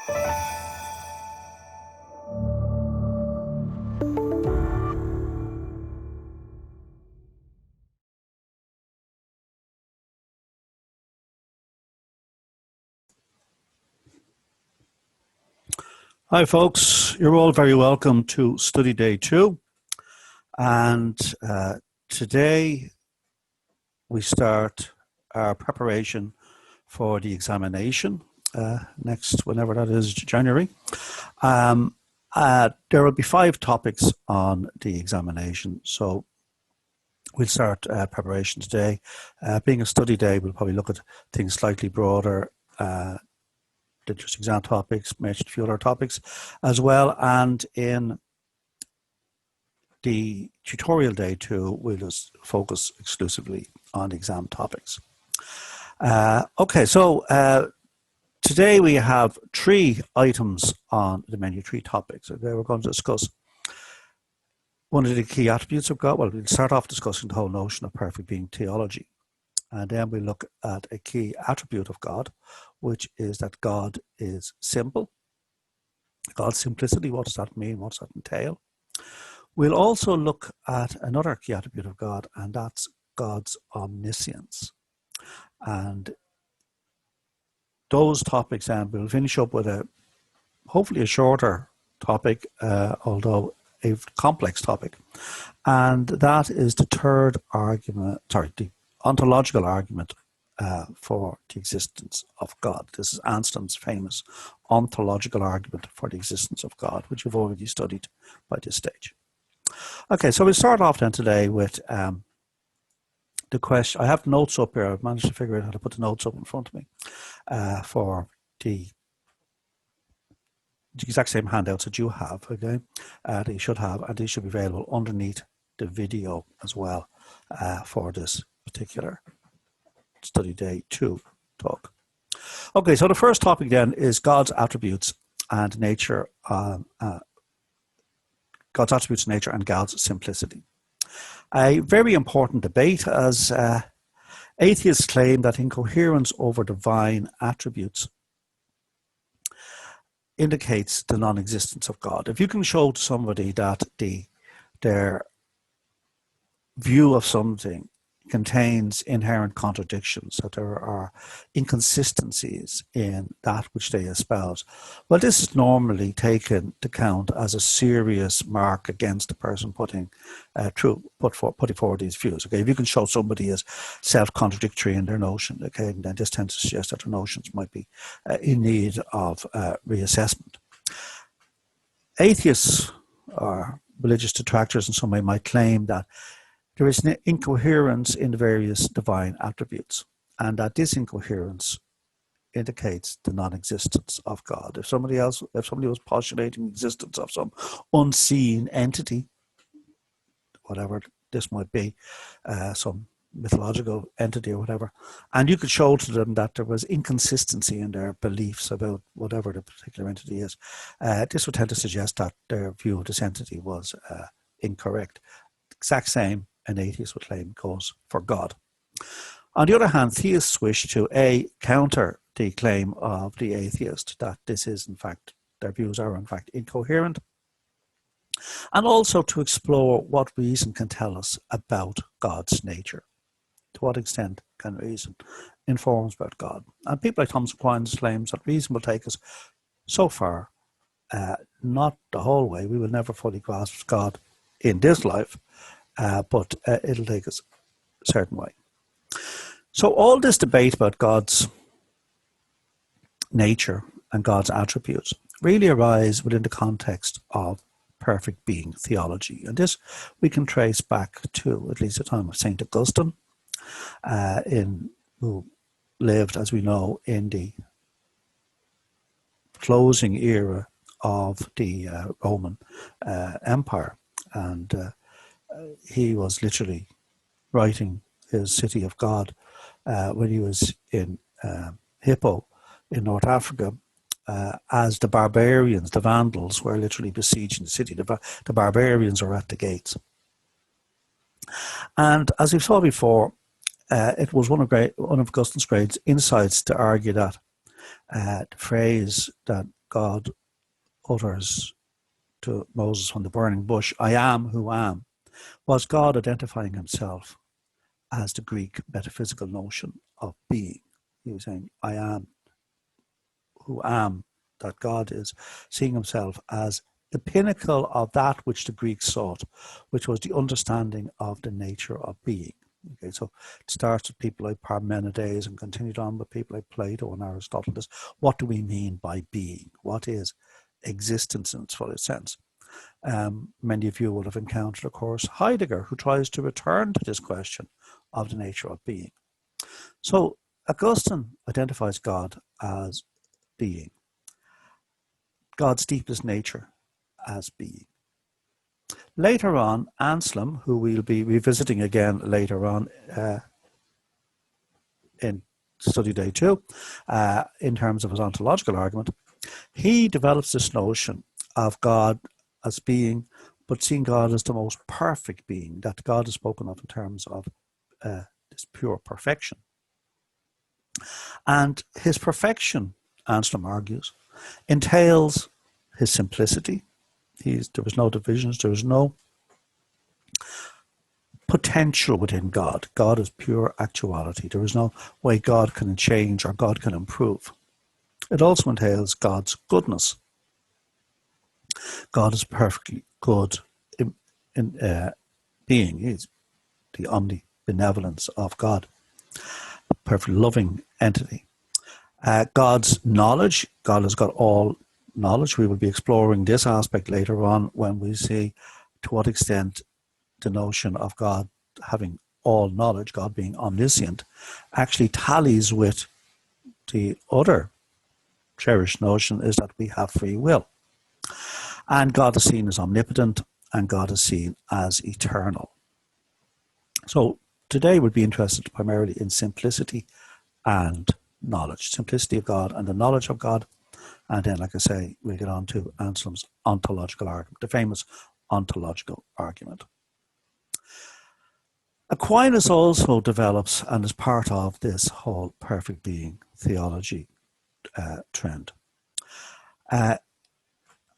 Hi folks, you're all very welcome to study day 2, and today we start our preparation for the examination next, whenever that is, January. There will be 5 topics on the examination, so we'll start preparation today. Being a study day, we'll probably look at things slightly broader, just exam topics, mentioned a few other topics as well, and in the tutorial day 2, we'll just focus exclusively on the exam topics. Okay, so today we have 3 items on the menu, 3 topics. Okay, we're going to discuss one of the key attributes of God. Well, we'll start off discussing the whole notion of perfect being, theology. And then we look at a key attribute of God, which is that God is simple. God's simplicity, what does that mean? What does that entail? We'll also look at another key attribute of God, and that's God's omniscience. And those topics, and we'll finish up with hopefully a shorter topic, although a complex topic. And that is the third argument, the ontological argument for the existence of God. This is Anston's famous ontological argument for the existence of God, which you've already studied by this stage. Okay, so we'll start off then today with the question. I have notes up here. I've managed to figure out how to put the notes up in front of me for the exact same handouts that you have, okay, that you should have, and these should be available underneath the video as well for this particular study day 2 talk. Okay, so the first topic then is God's attributes and nature, God's attributes, nature, and God's simplicity. A very important debate, as atheists claim that incoherence over divine attributes indicates the non-existence of God. If you can show to somebody that their view of something contains inherent contradictions, that there are inconsistencies in that which they espouse, well, this is normally taken to count as a serious mark against the person putting forward these views. Okay, if you can show somebody is self-contradictory in their notion, okay, then this tends to suggest that their notions might be in need of reassessment. Atheists or religious detractors in some way might claim that there is an incoherence in the various divine attributes, and that this incoherence indicates the non-existence of God. If somebody was postulating the existence of some unseen entity, whatever this might be, some mythological entity or whatever, and you could show to them that there was inconsistency in their beliefs about whatever the particular entity is, this would tend to suggest that their view of this entity was incorrect. The exact same an atheist would claim goes for God. On the other hand, theists wish to counter the claim of the atheist that this is in fact, their views are in fact incoherent, and also to explore what reason can tell us about God's nature. To what extent can reason inform us about God? And people like Thomas Aquinas claims that reason will take us so far, not the whole way. We will never fully grasp God in this life, but it'll take us a certain way. So all this debate about God's nature and God's attributes really arise within the context of perfect being theology. And this we can trace back to at least the time of St. Augustine, who lived, as we know, in the closing era of the Roman Empire. And he was literally writing his City of God when he was in Hippo in North Africa, as the barbarians, the Vandals, were literally besieging the city. The barbarians are at the gates. And as we saw before, it was one of Augustine's great insights to argue that the phrase that God utters to Moses from the burning bush, I am who am, was God identifying himself as the Greek metaphysical notion of being. He was saying, I am who am, that God is seeing himself as the pinnacle of that which the Greeks sought, which was the understanding of the nature of being. Okay, so it starts with people like Parmenides and continued on with people like Plato and Aristotle. What do we mean by being? What is existence in its fullest sense? Many of you will have encountered, of course, Heidegger, who tries to return to this question of the nature of being. So Augustine identifies God as being, God's deepest nature as being. Later on, Anselm, who we'll be revisiting again later on in study day 2, in terms of his ontological argument, he develops this notion of God as being, but seeing God as the most perfect being, that God is spoken of in terms of this pure perfection. And his perfection, Anselm argues, entails his simplicity. There was no divisions, there was no potential within God. God is pure actuality. There is no way God can change or God can improve. It also entails God's goodness. God is perfectly good in being. He's the omnibenevolence of God, a perfectly loving entity. God's knowledge, God has got all knowledge. We will be exploring this aspect later on when we see to what extent the notion of God having all knowledge, God being omniscient, actually tallies with the other cherished notion is that we have free will. And God is seen as omnipotent and God is seen as eternal. So today we'll be interested primarily in simplicity and knowledge, simplicity of God and the knowledge of God. And then, like I say, we'll get on to Anselm's ontological argument, the famous ontological argument. Aquinas also develops and is part of this whole perfect being theology trend.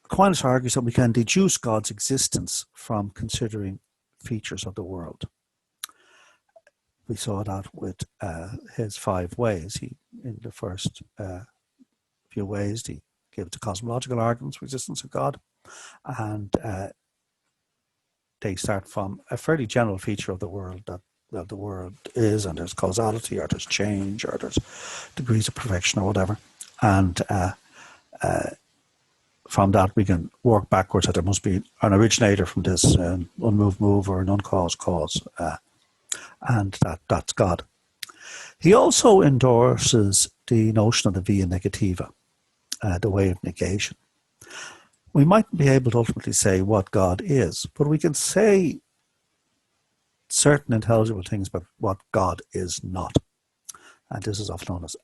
Aquinas argues that we can deduce God's existence from considering features of the world. We saw that with his 5 ways. In the first few ways, he gave the cosmological arguments for existence of God, and they start from a fairly general feature of the world that the world is, and there's causality, or there's change, or there's degrees of perfection, or whatever. And from that, we can work backwards that there must be an originator from this, an unmoved move or an uncaused cause, and that's God. He also endorses the notion of the via negativa, the way of negation. We mightn't be able to ultimately say what God is, but we can say certain intelligible things about what God is not. And this is often known as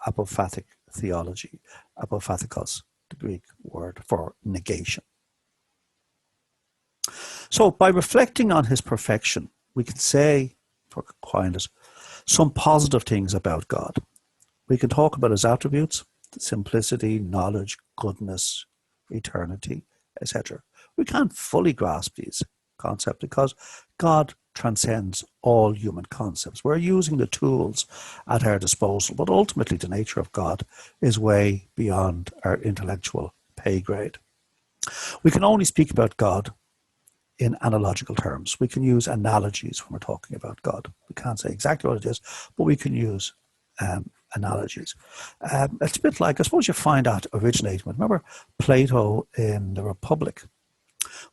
apophatic theology, apophatikos, the Greek word for negation. So by reflecting on his perfection, we can say, for Aquinas, some positive things about God. We can talk about his attributes, simplicity, knowledge, goodness, eternity, etc. We can't fully grasp these concepts because God transcends all human concepts. We're using the tools at our disposal, but ultimately the nature of God is way beyond our intellectual pay grade. We can only speak about God in analogical terms. We can use analogies when we're talking about God. We can't say exactly what it is, but we can use analogies. It's a bit like, I suppose you find that originating with, remember Plato in the Republic,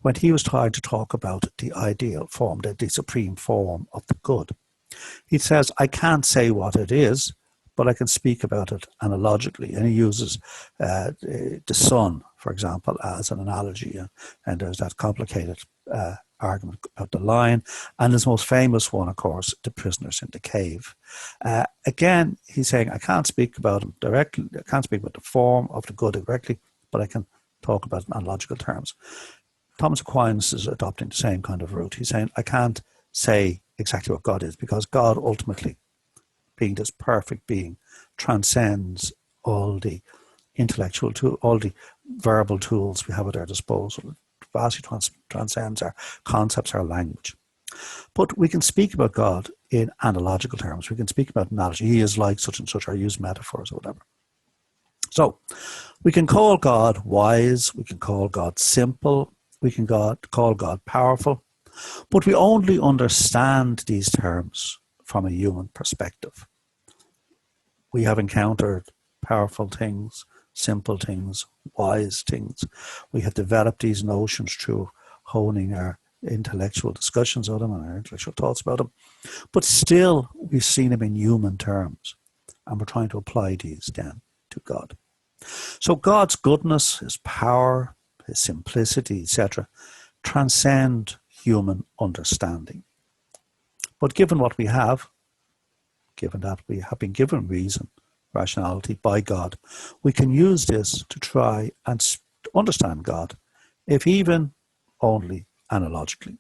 when he was trying to talk about the ideal form, the supreme form of the good. He says, I can't say what it is, but I can speak about it analogically. And he uses the sun, for example, as an analogy. And there's that complicated argument about the lion. And his most famous one, of course, the prisoners in the cave. Again, he's saying, I can't speak about him directly. I can't speak about the form of the good directly, but I can talk about it in analogical terms. Thomas Aquinas is adopting the same kind of route. He's saying, I can't say exactly what God is because God ultimately, being this perfect being, transcends all the intellectual tool, all the verbal tools we have at our disposal. It vastly transcends our concepts, our language. But we can speak about God in analogical terms. We can speak about analogy. He is like such and such, or use metaphors or whatever. So we can call God wise, we can call God simple, we can call God powerful, but we only understand these terms from a human perspective. We have encountered powerful things, simple things, wise things. We have developed these notions through honing our intellectual discussions of them and our intellectual thoughts about them. But still, we've seen them in human terms, and we're trying to apply these then to God. So God's goodness, his power, his simplicity, etc., transcend human understanding. But given what we have, given that we have been given reason, rationality by God, we can use this to try and understand God, if even only analogically.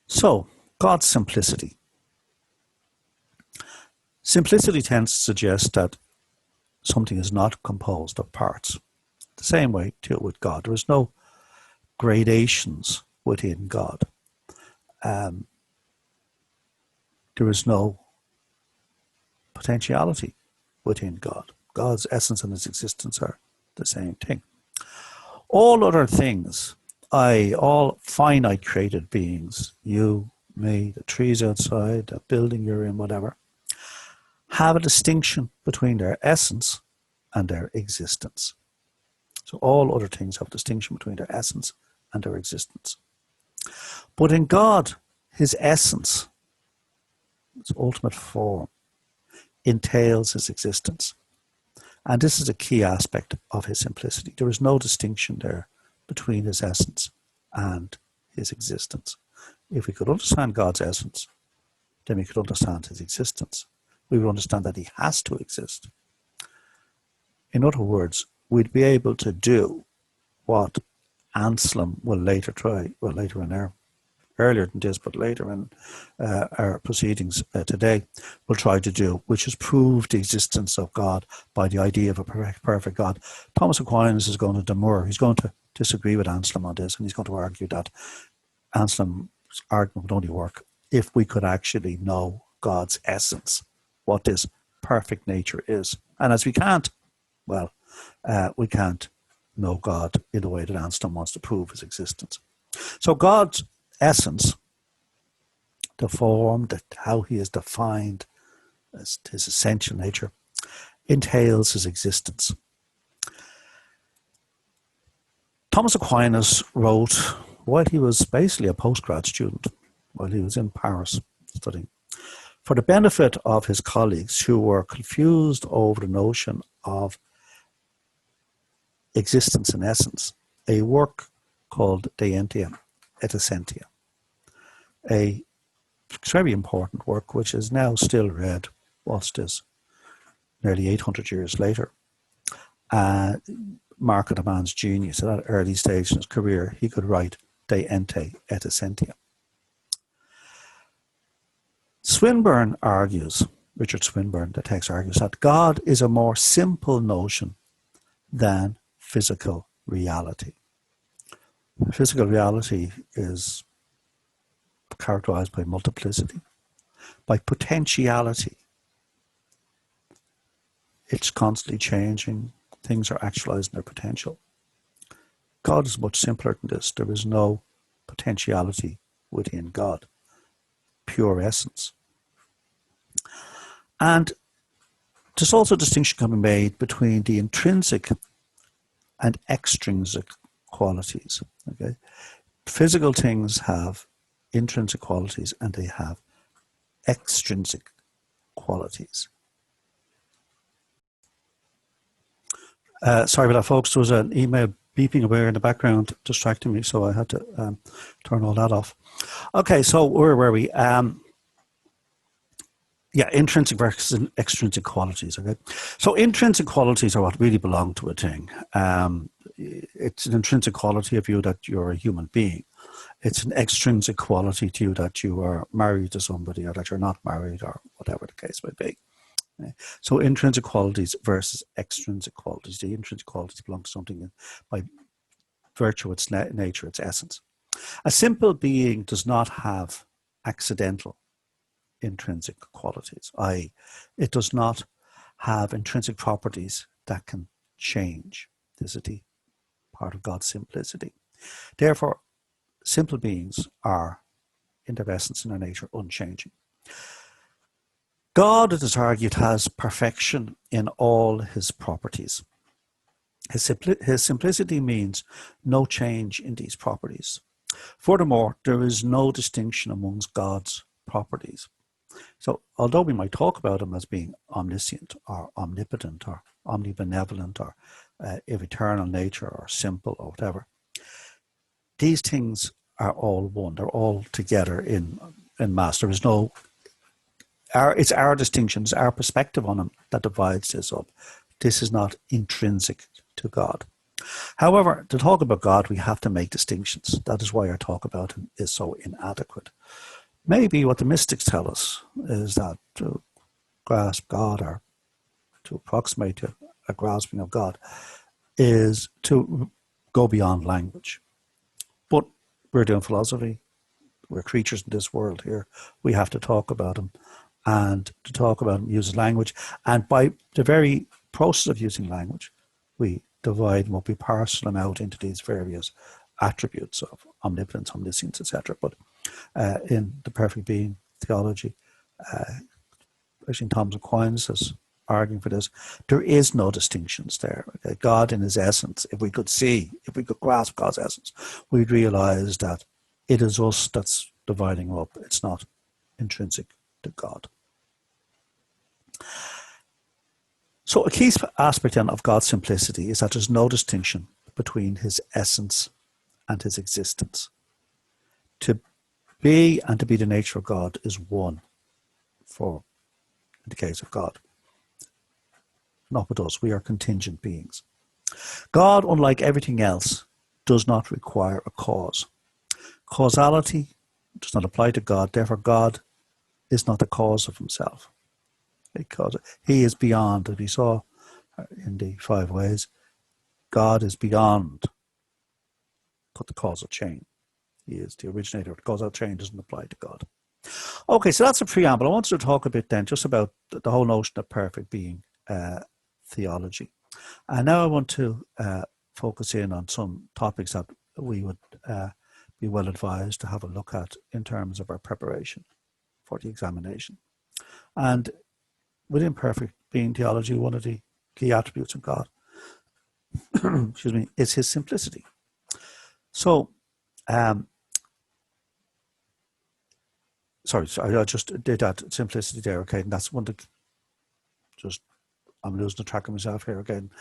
So, God's simplicity. Simplicity tends to suggest that something is not composed of parts. The same way too with God. There is no gradations within God. There is no potentiality within God. God's essence and his existence are the same thing. All other things, all finite created beings, you, me, the trees outside, the building you're in, whatever, have a distinction between their essence and their existence. So all other things have a distinction between their essence and their existence. But in God, his essence, his ultimate form, entails his existence. And this is a key aspect of his simplicity. There is no distinction there between his essence and his existence. If we could understand God's essence, then we could understand his existence. We would understand that he has to exist. In other words, we'd be able to do what Anselm will later try, well, later in our, earlier than this, but later in our proceedings today, will try to do, which is prove the existence of God by the idea of a perfect God. Thomas Aquinas is going to demur. He's going to disagree with Anselm on this, and he's going to argue that Anselm's argument would only work if we could actually know God's essence, what this perfect nature is. And as we can't, well, we can't know God in the way that Anselm wants to prove his existence. So God's essence, the form, how he is defined as his essential nature, entails his existence. Thomas Aquinas wrote, while he was basically a postgrad student, while he was in Paris studying, for the benefit of his colleagues who were confused over the notion of existence and essence, a work called De Ente et Essentia, a very important work which is now still read, what's this, nearly 800 years later. Mark of the man's genius. At that early stage in his career, he could write De Ente et Essentia. Swinburne argues, Richard Swinburne, the text argues, that God is a more simple notion than physical reality. Physical reality is characterized by multiplicity, by potentiality. It's constantly changing. Things are actualized in their potential. God is much simpler than this. There is no potentiality within God, pure essence. And there's also a distinction can be made between the intrinsic and extrinsic qualities. Okay? Physical things have intrinsic qualities and they have extrinsic qualities. Sorry about that, folks. There was an email beeping away in the background, distracting me, so I had to turn all that off. Okay, so where were we? Intrinsic versus extrinsic qualities. Okay, so intrinsic qualities are what really belong to a thing. It's an intrinsic quality of you that you're a human being. It's an extrinsic quality to you that you are married to somebody or that you're not married or whatever the case may be. So intrinsic qualities versus extrinsic qualities. The intrinsic qualities belong to something by virtue of its nature, its essence. A simple being does not have accidental intrinsic qualities, i.e., it does not have intrinsic properties that can change. This is the part of God's simplicity. Therefore, simple beings are, in their essence, in their nature, unchanging. God, it is argued, has perfection in all his properties. His simplicity means no change in these properties. Furthermore, there is no distinction amongst God's properties. So, although we might talk about him as being omniscient or omnipotent or omnibenevolent or of eternal nature or simple or whatever, these things are all one. They're all together in mass. There is no... It's our distinctions, our perspective on him that divides this up. This is not intrinsic to God. However, to talk about God, we have to make distinctions. That is why our talk about him is so inadequate. Maybe what the mystics tell us is that to grasp God or to approximate to a grasping of God is to go beyond language. But we're doing philosophy. We're creatures in this world here. We have to talk about him. And to talk about him uses language. And by the very process of using language, we divide him up, we parcel him out into these various attributes of omnipotence, omniscience, etc. But in the perfect being theology, actually Thomas Aquinas is arguing for this, there is no distinctions there. Okay? God in his essence, if we could grasp God's essence, we'd realize that it is us that's dividing him up. It's not intrinsic to God. So a key aspect then of God's simplicity is that there's no distinction between his essence and his existence. To be and to be the nature of God is one for in the case of God. Not with us, we are contingent beings. God, unlike everything else, does not require a cause. Causality does not apply to God, therefore God is not the cause of himself. Because he is beyond, as we saw in the 5 ways, God is beyond the causal chain. He is the originator. The causal chain doesn't apply to God. Okay, so that's a preamble. I wanted to talk a bit then just about the whole notion of perfect being theology. And now I want to focus in on some topics that we would be well advised to have a look at in terms of our preparation for the examination. And within perfect being theology, one of the key attributes of God, excuse me, is his simplicity. So, sorry, I just did that simplicity there, okay, and that's one of the, I'm losing the track of myself here again.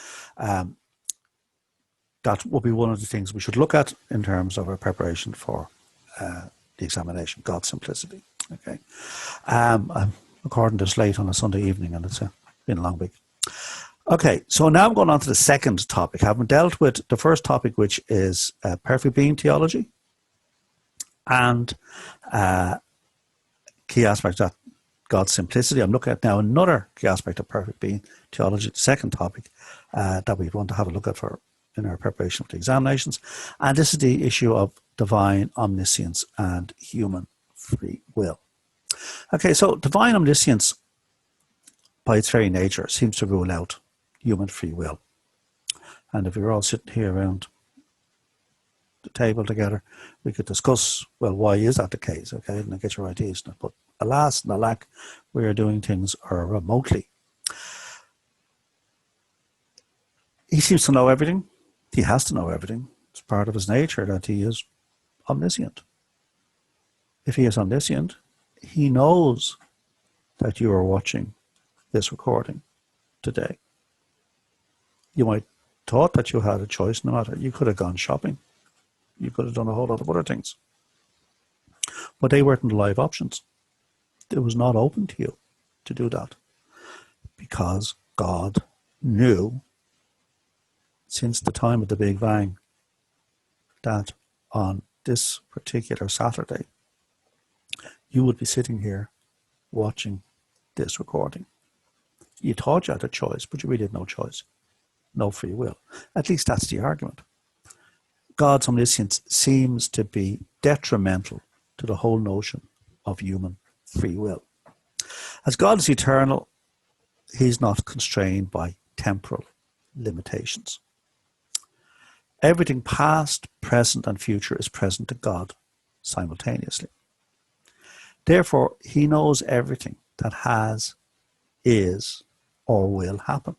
That will be one of the things we should look at in terms of our preparation for the examination, God's simplicity, okay. I'm recording this late on a Sunday evening and it's been a long week. Okay, so now I'm going on to the second topic. Having dealt with the first topic, which is perfect being theology, and key aspect of God's simplicity. I'm looking at now another key aspect of perfect being theology, the second topic that we want to have a look at in our preparation for the examinations. And this is the issue of divine omniscience and human free will. Okay, so divine omniscience, by its very nature, seems to rule out human free will. And if we were all sitting here around the table together, we could discuss, well, why is that the case? Okay, and I get your ideas. But alas and alack, we are doing things remotely. He seems to know everything. He has to know everything. It's part of his nature that he is omniscient. If he is omniscient, he knows that you are watching this recording today. You might thought that you had a choice, no matter. You could have gone shopping. You could have done a whole lot of other things. But they weren't live options. It was not open to you to do that. Because God knew since the time of the Big Bang that on this particular Saturday, you would be sitting here watching this recording. You thought you had a choice, but you really had no choice, no free will. At least that's the argument. God's omniscience seems to be detrimental to the whole notion of human free will. As God is eternal, he's not constrained by temporal limitations. Everything past, present, and future is present to God simultaneously. Therefore, he knows everything that has, is, or will happen.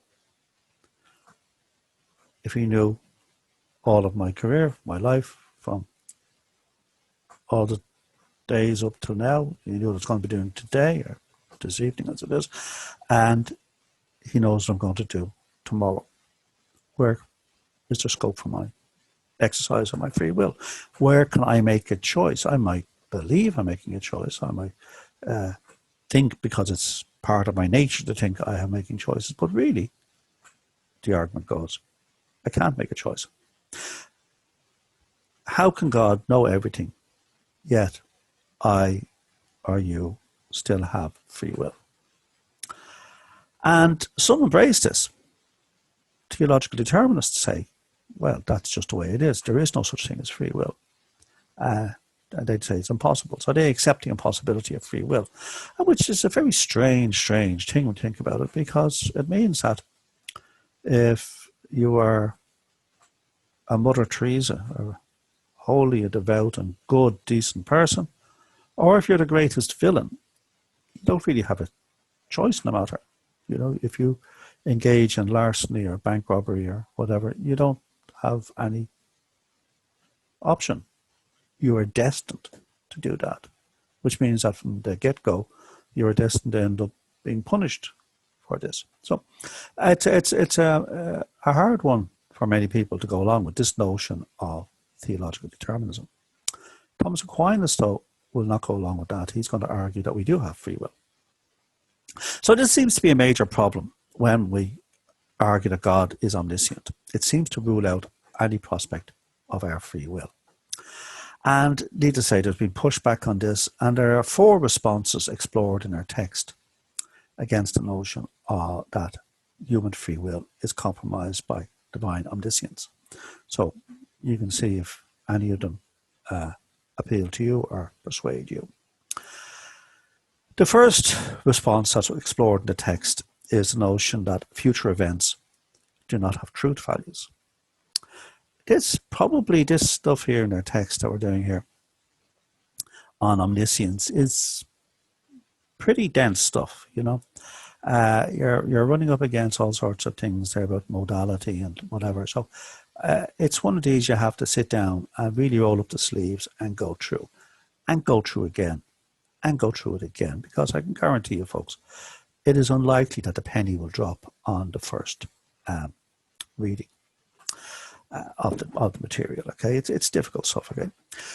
If he knew all of my career, my life, from all the days up till now, he knew what it's going to be doing today or this evening as it is, and he knows what I'm going to do tomorrow. Where is there scope for my exercise of my free will? Where can I make a choice? I might believe I'm making a choice. I might think, because it's part of my nature to think I am making choices, but really, the argument goes, I can't make a choice. How can God know everything, yet I or you still have free will? And some embrace this. Theological determinists say, well, that's just the way it is. There is no such thing as free will. And they'd say it's impossible. So they accept the impossibility of free will, which is a very strange thing when you think about it, because it means that if you are a Mother Teresa, or wholly a devout and good, decent person, or if you're the greatest villain, you don't really have a choice no matter. You know, if you engage in larceny or bank robbery or whatever, you don't have any option. You are destined to do that, which means that from the get-go, you are destined to end up being punished for this. So it's a hard one for many people to go along with this notion of theological determinism. Thomas Aquinas, though, will not go along with that. He's going to argue that we do have free will. So this seems to be a major problem when we argue that God is omniscient. It seems to rule out any prospect of our free will. And need to say, there's been pushback on this, and there are 4 responses explored in our text against the notion that human free will is compromised by divine omniscience. So you can see if any of them appeal to you or persuade you. The first response that's explored in the text is the notion that future events do not have truth values. This stuff here in our text that we're doing here on omniscience is pretty dense stuff, you know. You're running up against all sorts of things there about modality and whatever. So it's one of these you have to sit down and really roll up the sleeves and go through again and go through it again, because I can guarantee you, folks, it is unlikely that the penny will drop on the first reading of the material. Okay, it's difficult stuff. Okay,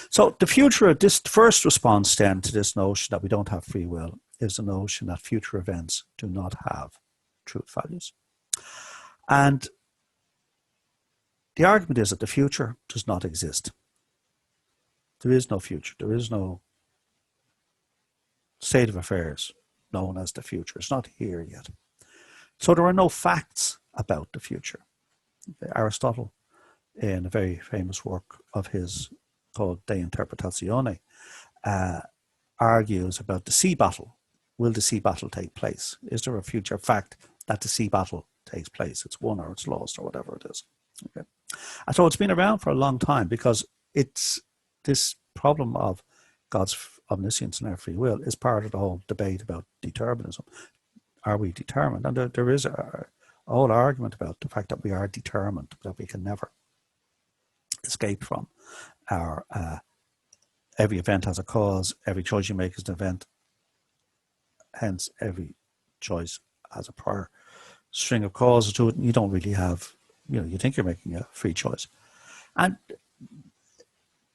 so this first response then to this notion that we don't have free will is the notion that future events do not have truth values, and the argument is that the future does not exist. There is no future. There is no state of affairs known as the future. It's not here yet. So there are no facts about the future. Aristotle, in a very famous work of his called De Interpretatione, argues about the sea battle. Will the sea battle take place? Is there a future fact that the sea battle takes place? It's won or it's lost or whatever it is. Okay. And so it's been around for a long time, because it's this problem of God's omniscience and our free will is part of the whole debate about determinism. Are we determined? And there is a whole argument about the fact that we are determined, that we can never escape from our every event has a cause, every choice you make is an event, hence every choice has a prior string of causes to it, and you don't really have, you think you're making a free choice. And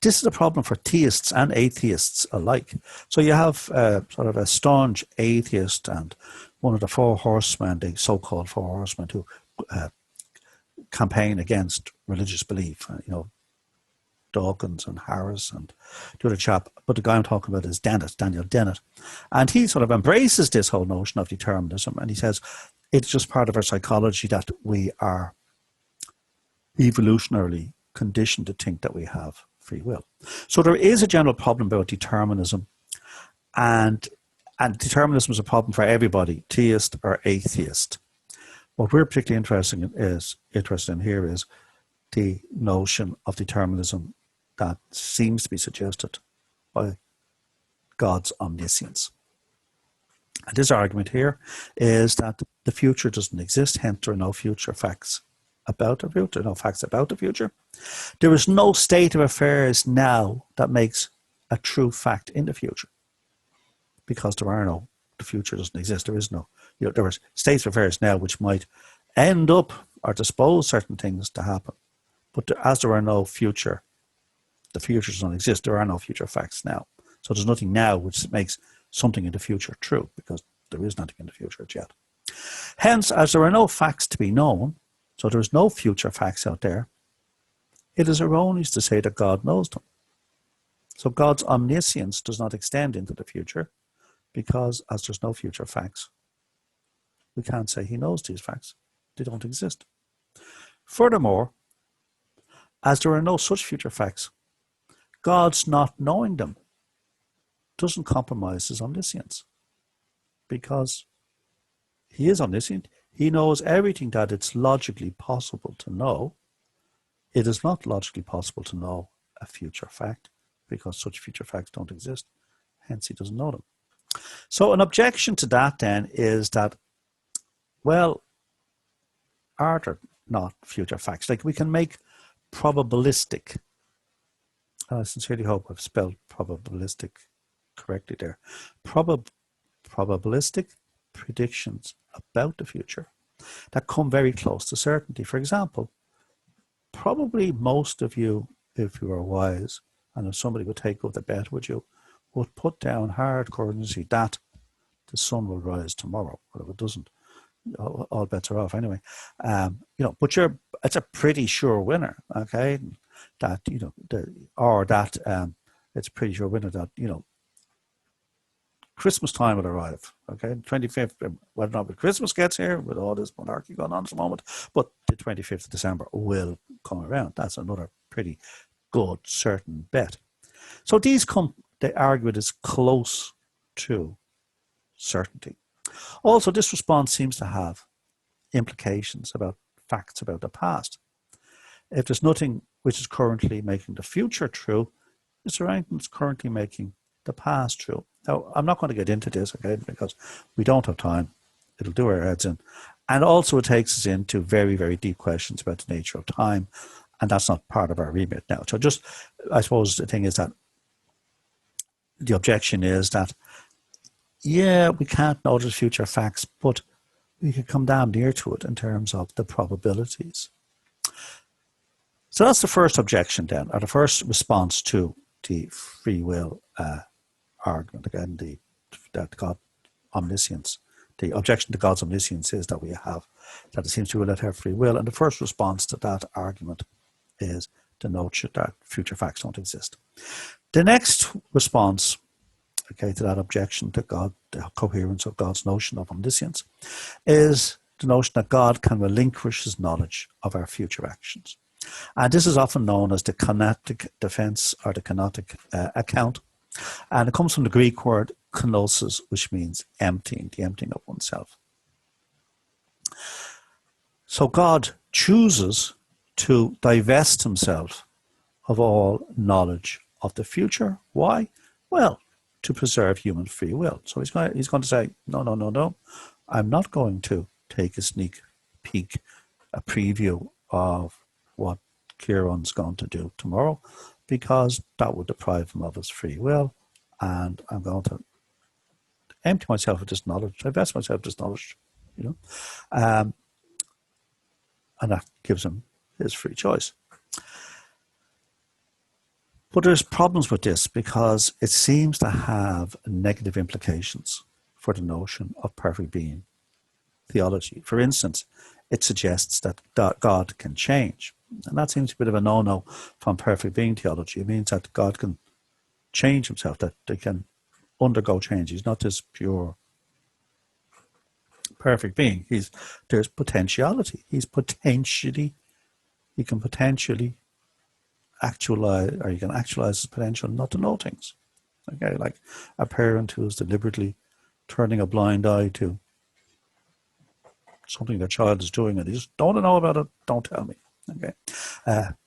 this is a problem for theists and atheists alike. So you have sort of a staunch atheist and one of the 4 horsemen, the so-called 4 horsemen, who campaign against religious belief, Dawkins and Harris and the other chap, but the guy I'm talking about is Daniel Dennett. And he sort of embraces this whole notion of determinism, and he says, It's just part of our psychology that we are evolutionarily conditioned to think that we have free will. So there is a general problem about determinism, and determinism is a problem for everybody, theist or atheist. What we're particularly interested in here is the notion of determinism that seems to be suggested by God's omniscience. And this argument here is that the future doesn't exist, hence there are no future facts about the future, no facts about the future. There is no state of affairs now that makes a true fact in the future, because the future doesn't exist. There is no, there are states of affairs now which might end up or dispose certain things to happen. But as there are no future, the future doesn't exist, there are no future facts now. So there's nothing now which makes something in the future true, because there is nothing in the future yet. Hence, as there are no facts to be known, so there's no future facts out there, it is erroneous to say that God knows them. So God's omniscience does not extend into the future, because as there's no future facts, we can't say he knows these facts. They don't exist. Furthermore, as there are no such future facts, God's not knowing them doesn't compromise his omniscience, because he is omniscient. He knows everything that it's logically possible to know. It is not logically possible to know a future fact, because such future facts don't exist. Hence, he doesn't know them. So an objection to that then is that, well, are there not future facts? Like, we can make probabilistic, and I sincerely hope I've spelled probabilistic correctly there, probabilistic predictions about the future that come very close to certainty. For example, probably most of you, if you are wise, and if somebody would take up the bet with you, would put down hard currency that the sun will rise tomorrow. But if it doesn't, all bets are off anyway. But it's a pretty sure winner, okay? That it's a pretty sure winner that Christmas time will arrive, okay? 25th, whether or not Christmas gets here, with all this monarchy going on at the moment, but the 25th of December will come around. That's another pretty good, certain bet. So they argue it is close to certainty. Also, this response seems to have implications about facts about the past. If there's nothing which is currently making the future true, is there anything that's currently making the past true? Now, I'm not going to get into this, okay, because we don't have time. It'll do our heads in. And also it takes us into very, very deep questions about the nature of time, and that's not part of our remit now. So just, I suppose the thing is that the objection is that, yeah, we can't know the future facts, but we can come down near to it in terms of the probabilities. So that's the first objection then, or the first response to the free will argument. Again, that God omniscience. The objection to God's omniscience is that it seems to have free will. And the first response to that argument is the notion that future facts don't exist. The next response, okay, to that objection to God, the coherence of God's notion of omniscience, is the notion that God can relinquish his knowledge of our future actions. And this is often known as the kenotic defense, or the kenotic account. And it comes from the Greek word kenosis, which means emptying, the emptying of oneself. So God chooses to divest himself of all knowledge of the future. Why? Well, to preserve human free will. So he's going to say, no. I'm not going to take a sneak peek, a preview of what Kieran's going to do tomorrow, because that would deprive him of his free will. And I'm going to empty myself of this knowledge, divest myself of this knowledge, and that gives him his free choice. But there's problems with this, because it seems to have negative implications for the notion of perfect being theology. For instance, it suggests that God can change. And that seems a bit of a no-no from perfect being theology. It means that God can change himself, that they can undergo change. He's not this pure perfect being. There's potentiality. He can potentially actualize, or you can actualize his potential not to know things. Okay, like a parent who is deliberately turning a blind eye to something their child is doing and they just don't know about it, don't tell me. Okay,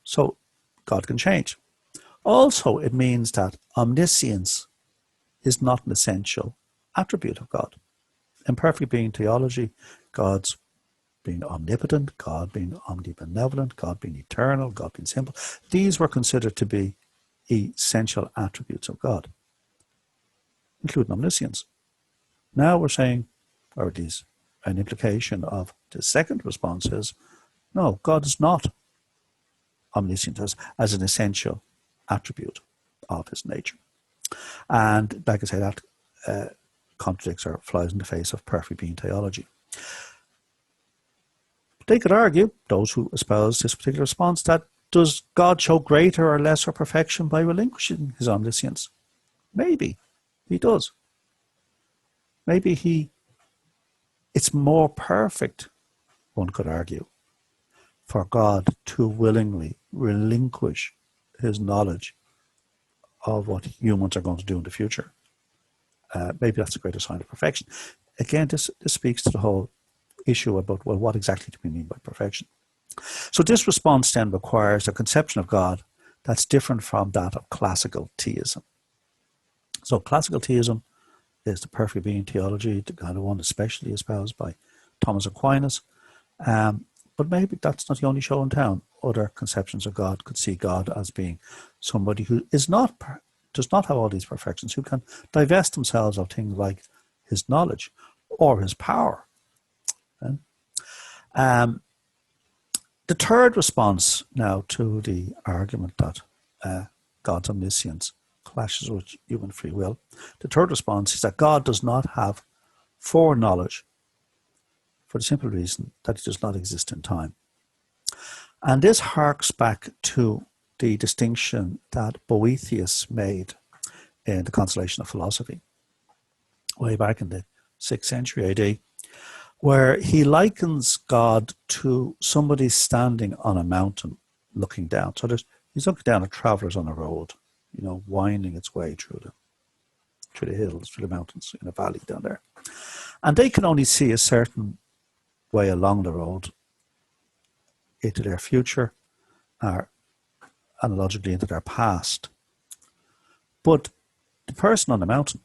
so God can change. Also, it means that omniscience is not an essential attribute of God. In perfect being theology, God's being omnipotent, God being omnibenevolent, God being eternal, God being simple, these were considered to be essential attributes of God, including omniscience. Now we're saying, or at least an implication of the second response is, no, God is not omniscient as an essential attribute of his nature. And like I say, that contradicts or flies in the face of perfect being theology. They could argue, those who espouse this particular response, that does God show greater or lesser perfection by relinquishing his omniscience? Maybe he does. Maybe it's more perfect, one could argue, for God to willingly relinquish his knowledge of what humans are going to do in the future. Maybe that's a greater sign of perfection. Again, this speaks to the whole issue about, well, what exactly do we mean by perfection? So this response then requires a conception of God that's different from that of classical theism. So classical theism is the perfect being theology, the kind of one especially espoused by Thomas Aquinas. But maybe that's not the only show in town. Other conceptions of God could see God as being somebody who does not have all these perfections, who can divest themselves of things like his knowledge or his power. The third response now to the argument that God's omniscience clashes with human free will, the third response is that God does not have foreknowledge for the simple reason that he does not exist in time. And this harks back to the distinction that Boethius made in the Consolation of Philosophy, way back in the 6th century AD, where he likens God to somebody standing on a mountain looking down. So he's looking down at travelers on a road, winding its way through the hills, through the mountains, in a valley down there. And they can only see a certain way along the road into their future, or analogically into their past. But the person on the mountain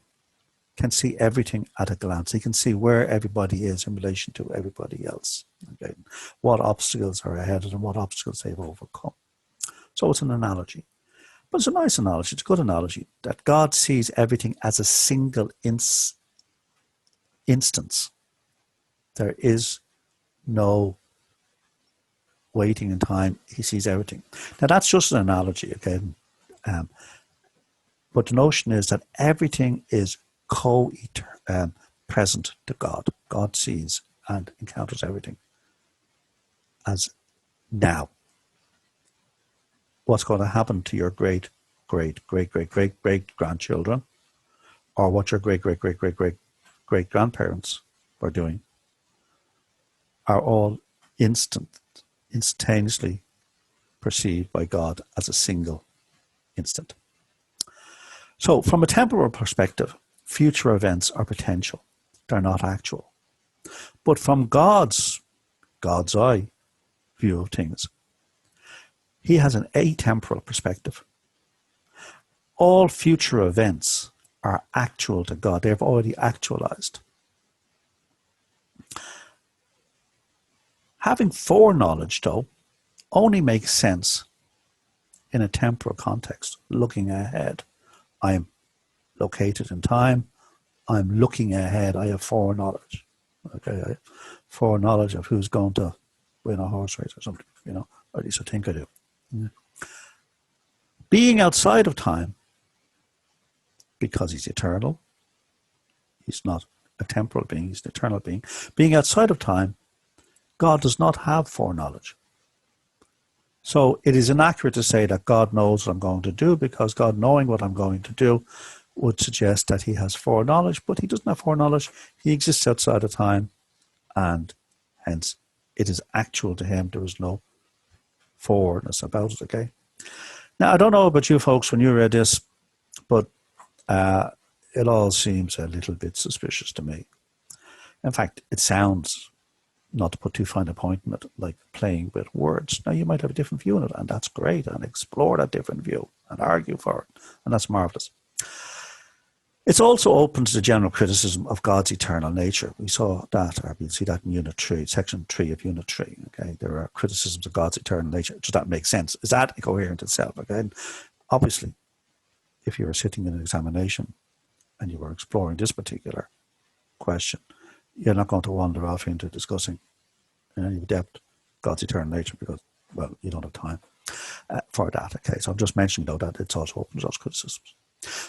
can see everything at a glance. He can see where everybody is in relation to everybody else. Okay? What obstacles are ahead of them, what obstacles they've overcome. So it's an analogy. But it's a nice analogy, it's a good analogy, that God sees everything as a single instance. There is no waiting in time. He sees everything. Now that's just an analogy, okay? But the notion is that everything is present to God. God sees and encounters everything as now. What's going to happen to your great grandchildren, or what your great grandparents were doing, are all instantaneously perceived by God as a single instant. So from a temporal perspective, future events are potential. They're not actual. But from God's eye view of things, he has an atemporal perspective. All future events are actual to God. They've already actualized. Having foreknowledge, though, only makes sense in a temporal context, looking ahead. I'm located in time. I'm looking ahead. I have foreknowledge. Okay, I have foreknowledge of who's going to win a horse race or something, or at least I think I do. Yeah. Being outside of time, because he's eternal, he's not a temporal being, he's an eternal being. Being outside of time, God does not have foreknowledge. So it is inaccurate to say that God knows what I'm going to do, because God knowing what I'm going to do would suggest that he has foreknowledge, but he doesn't have foreknowledge. He exists outside of time. and hence it is actual to him. There is no forwardness about it, okay? Now, I don't know about you folks when you read this, but it all seems a little bit suspicious to me. In fact, it sounds, not to put too fine a point on it, like playing with words. Now, you might have a different view on it, and that's great, and explore that different view and argue for it, and that's marvelous. It's also open to the general criticism of God's eternal nature. We saw that, or we'll see that in Unit 3, Section 3 of Unit 3. Okay, there are criticisms of God's eternal nature. Does that make sense? Is that coherent itself? Okay, and obviously, if you were sitting in an examination and you were exploring this particular question, you're not going to wander off into discussing in any depth God's eternal nature because, well, you don't have time for that. Okay, so I'm just mentioning, though, that it's also open to those criticisms.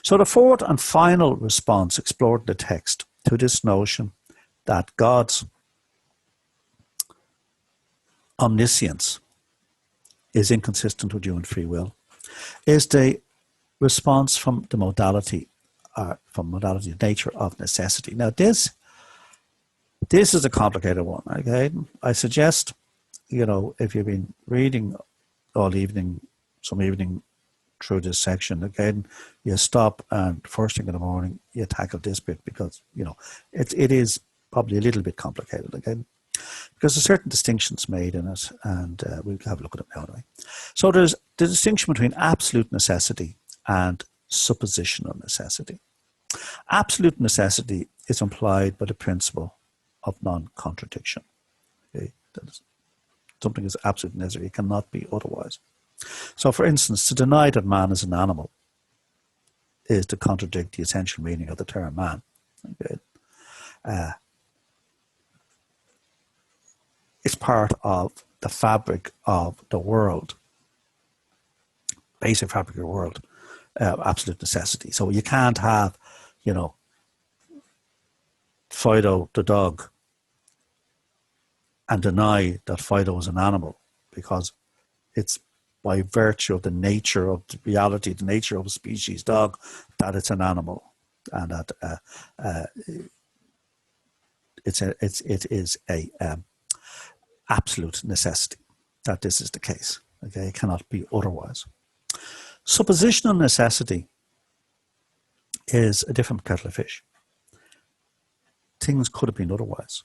So the fourth and final response explored in the text to this notion that God's omniscience is inconsistent with human free will is the response from the modality, nature of necessity. Now, this is a complicated one. Okay, I suggest, if you've been reading all evening, some evening through this section, again, you stop and first thing in the morning you tackle this bit because it is probably a little bit complicated again, because there's certain distinctions made in it, and we'll have a look at it now anyway. So there's the distinction between absolute necessity and suppositional necessity. Absolute necessity is implied by the principle of non-contradiction. Okay? That is, something is absolutely necessary; it cannot be otherwise. So, for instance, to deny that man is an animal is to contradict the essential meaning of the term man. Okay? It's part of the fabric of the world, basic fabric of the world, absolute necessity. So you can't have, Fido the dog and deny that Fido is an animal, because it's by virtue of the nature of the reality, the nature of a species dog, that it's an animal, and that it is a absolute necessity that this is the case. Okay, it cannot be otherwise. Suppositional necessity is a different kettle of fish. Things could have been otherwise,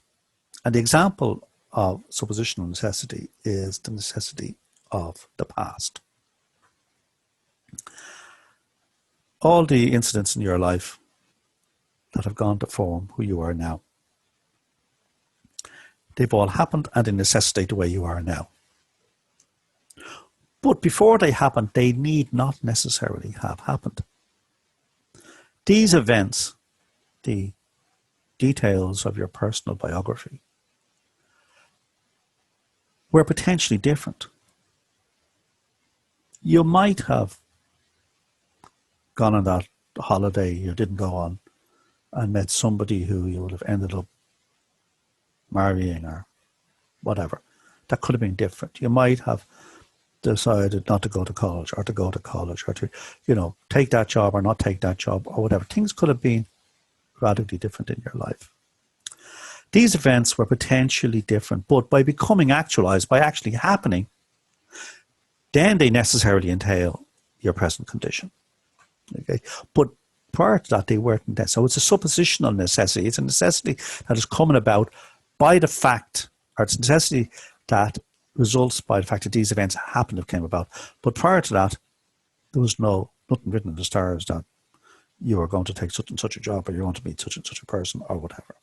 and the example of suppositional necessity is the necessity of the past. All the incidents in your life that have gone to form who you are now, they've all happened and they necessitate the way you are now. But before they happen, they need not necessarily have happened. These events, the details of your personal biography, were potentially different. You might have gone on that holiday you didn't go on and met somebody who you would have ended up marrying or whatever. That could have been different. You might have decided not to go to college, or to go to college, or to, take that job or not take that job or whatever. Things could have been radically different in your life. These events were potentially different, but by becoming actualized, by actually happening, then they necessarily entail your present condition. Okay, but prior to that, they weren't there. So it's a suppositional necessity. It's a necessity that is coming about by the fact, or it's a necessity that results by the fact that these events happened or came about. But prior to that, there was nothing written in the stars that you are going to take such and such a job, or you're going to meet such and such a person, or whatever.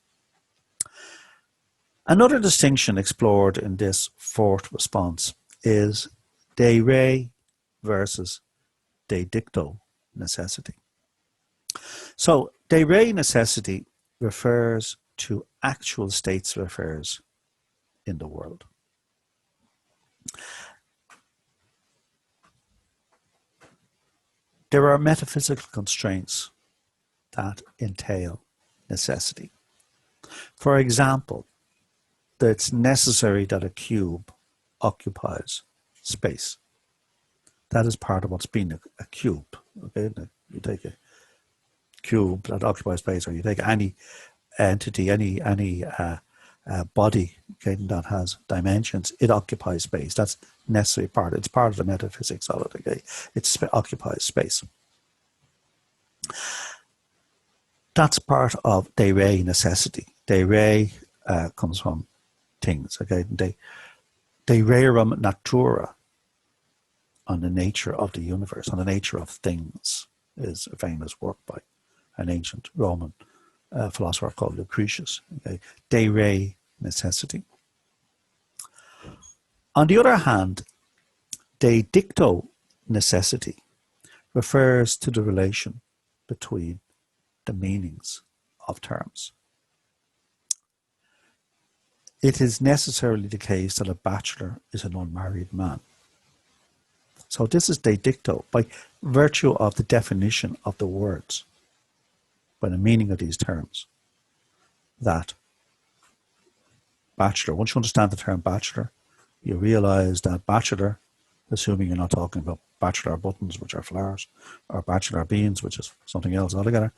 Another distinction explored in this fourth response is de re versus de dicto necessity. So de re necessity refers to actual states of affairs in the world. There are metaphysical constraints that entail necessity. For example, that it's necessary that a cube occupies space. That is part of what's being a cube. Okay, you take a cube that occupies space, or you take any entity, any body, okay, that has dimensions, it occupies space. That's necessary part. It's part of the metaphysics of it, okay? It occupies space. That's part of de re necessity. De re comes from things, okay? De rerum natura, on the nature of the universe, on the nature of things, is a famous work by an ancient Roman philosopher called Lucretius. Okay? De re necessity. On the other hand, de dicto necessity refers to the relation between the meanings of terms. It is necessarily the case that a bachelor is an unmarried man. So this is de dicto, by virtue of the definition of the words, by the meaning of these terms, that bachelor, once you understand the term bachelor, you realize that bachelor, assuming you're not talking about bachelor buttons, which are flowers, or bachelor beans, which is something else altogether.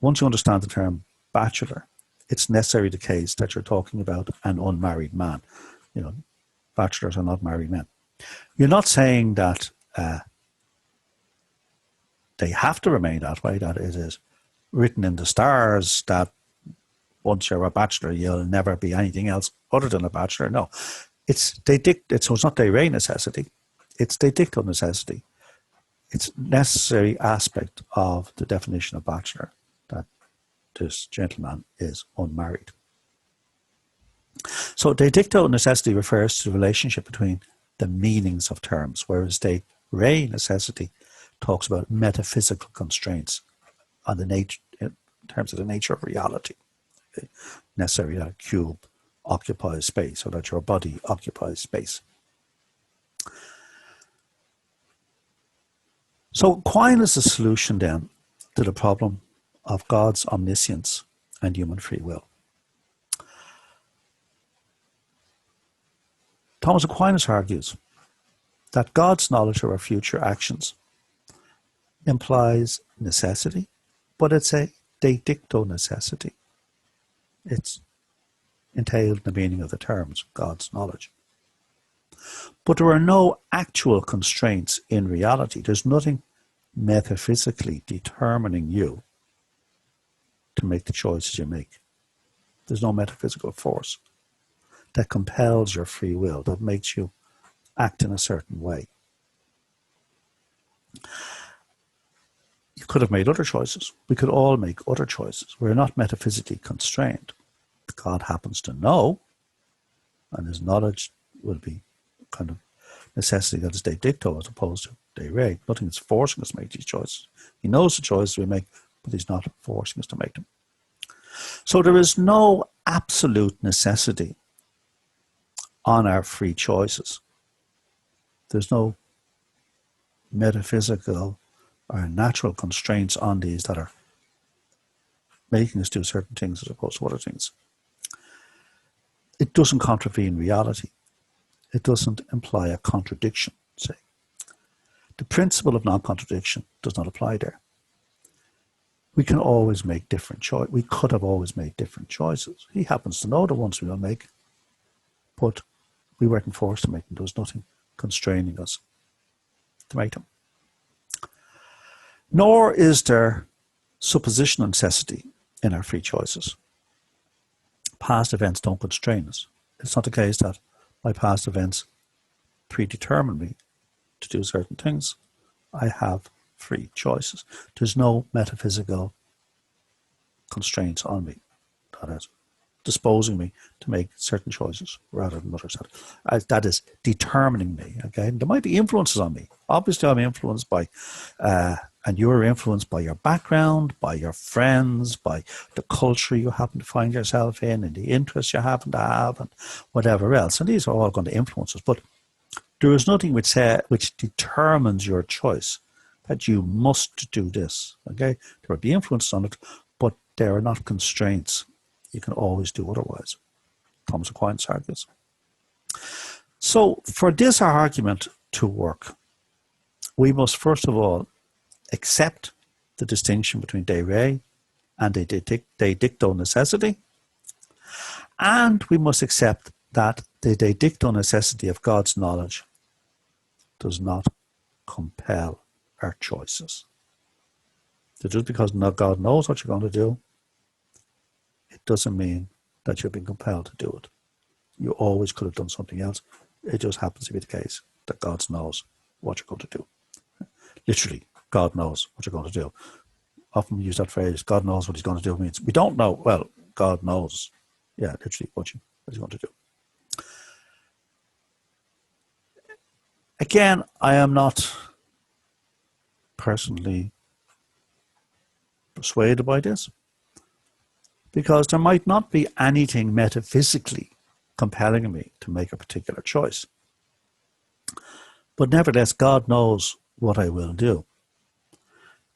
Once you understand the term bachelor, it's necessarily the case that you're talking about an unmarried man. You know, bachelors are not married men. You're not saying that they have to remain that way, that it is written in the stars that once you're a bachelor, you'll never be anything else other than a bachelor. No, so it's not de re necessity, it's de dicto necessity. It's a necessary aspect of the definition of bachelor that this gentleman is unmarried. So de dicto necessity refers to the relationship between the meanings of terms, whereas de re necessity talks about metaphysical constraints on the nature, in terms of the nature of reality. Okay? Necessary that a cube occupies space, or that your body occupies space. So Aquinas' solution then to the problem of God's omniscience and human free will. Thomas Aquinas argues that God's knowledge of our future actions implies necessity, but it's a de dicto necessity. It's entailed in the meaning of the terms, God's knowledge. But there are no actual constraints in reality. There's nothing metaphysically determining you to make the choices you make. There's no metaphysical force that compels your free will, that makes you act in a certain way. You could have made other choices. We could all make other choices. We're not metaphysically constrained. God happens to know, and his knowledge will be kind of necessity that is de dicto as opposed to de re. Nothing is forcing us to make these choices. He knows the choices we make, but he's not forcing us to make them. So there is no absolute necessity on our free choices. There's no metaphysical or natural constraints on these that are making us do certain things as opposed to other things. It doesn't contravene reality. It doesn't imply a contradiction, say. The principle of non-contradiction does not apply there. We can always make different choices. We could have always made different choices. He happens to know the ones we will make, but we weren't forced to make them. There was nothing constraining us to make them. Nor is there suppositional necessity in our free choices. Past events don't constrain us. It's not the case that my past events predetermine me to do certain things. I have free choices. There's no metaphysical constraints on me that is disposing me to make certain choices rather than others. That is determining me. Okay, and there might be influences on me. Obviously, I'm influenced by, and you're influenced by your background, by your friends, by the culture you happen to find yourself in, and the interests you happen to have, and whatever else. And these are all going to influence us. But there is nothing which determines your choice, that you must do this. Okay, there will be influences on it, but there are not constraints. You can always do otherwise. Thomas Aquinas argues. So for this argument to work, we must first of all accept the distinction between de re and de dicto necessity, And we must accept that the de dicto necessity of God's knowledge does not compel our choices. So just because God knows what you're going to do, it doesn't mean that you've been compelled to do it. You always could have done something else. It just happens to be the case that God knows what you're going to do. Literally, God knows what you're going to do. Often we use that phrase, God knows what he's going to do, means we don't know. Well, God knows, literally what he's going to do. Again, I am not personally persuaded by this, because there might not be anything metaphysically compelling me to make a particular choice. But nevertheless, God knows what I will do.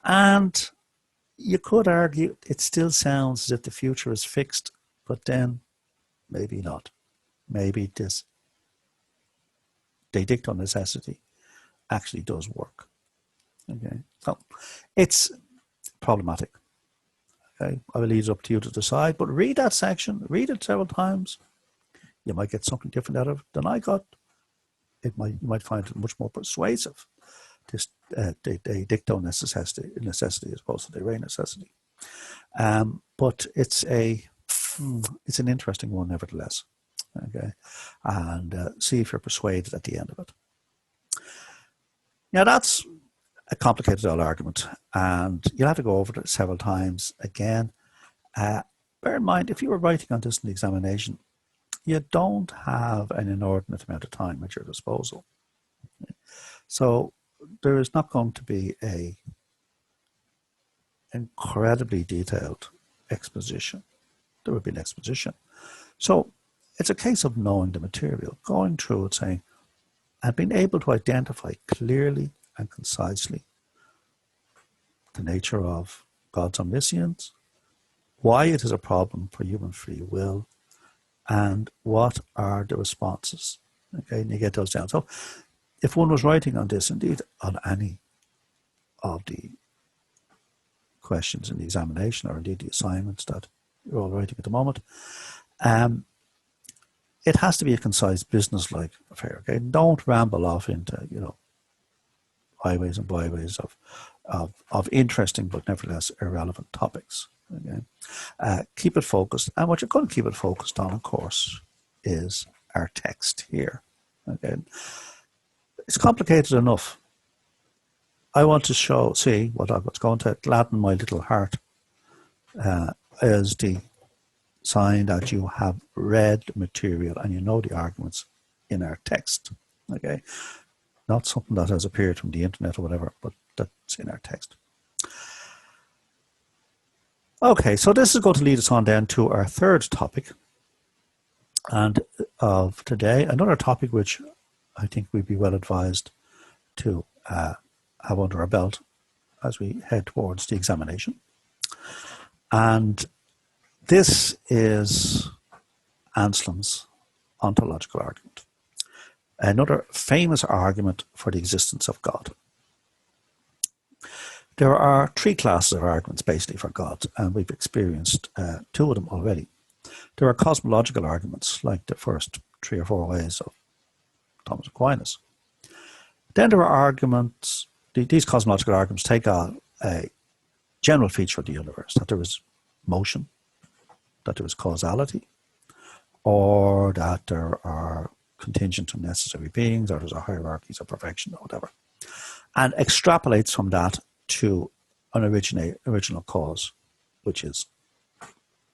And you could argue it still sounds as if the future is fixed, but then maybe not. Maybe this de dicto necessity actually does work. Okay, so it's problematic. Okay, I will leave it up to you to decide, but read that section, read it several times. You might get something different out of it than I got. You might find it much more persuasive, this de dicto necessity as opposed to the re necessity. But it's an interesting one nevertheless. Okay, and see if you're persuaded at the end of it. Now that's a complicated old argument, and you'll have to go over it several times again. Bear in mind, if you were writing on this in the examination, you don't have an inordinate amount of time at your disposal. So there is not going to be an incredibly detailed exposition. There would be an exposition. So it's a case of knowing the material, going through it, saying, and being able to identify clearly and concisely the nature of God's omniscience, why it is a problem for human free will, and what are the responses. Okay, and you get those down. So if one was writing on this, indeed on any of the questions in the examination, or indeed the assignments that you're all writing at the moment, it has to be a concise, business-like affair. Okay, don't ramble off into highways and byways of interesting but nevertheless irrelevant topics. Okay, keep it focused, and what you're going to keep it focused on, of course, is our text here. Okay, it's complicated enough. I want to see what's going to gladden my little heart is the sign that you have read the material and you know the arguments in our text. Okay, not something that has appeared from the internet or whatever, but that's in our text. Okay, so this is going to lead us on then to our third topic, and of today, another topic which I think we'd be well advised to have under our belt as we head towards the examination. And this is Anselm's ontological argument, another famous argument for the existence of God. There are three classes of arguments basically for God, and we've experienced two of them already. There are cosmological arguments, like the first 3 or 4 ways of Thomas Aquinas. Then there are arguments, these cosmological arguments take on a general feature of the universe, that there is motion, that there is causality, or that there are contingent and necessary beings, or there's a hierarchies of perfection, or whatever, and extrapolates from that to an original cause, which is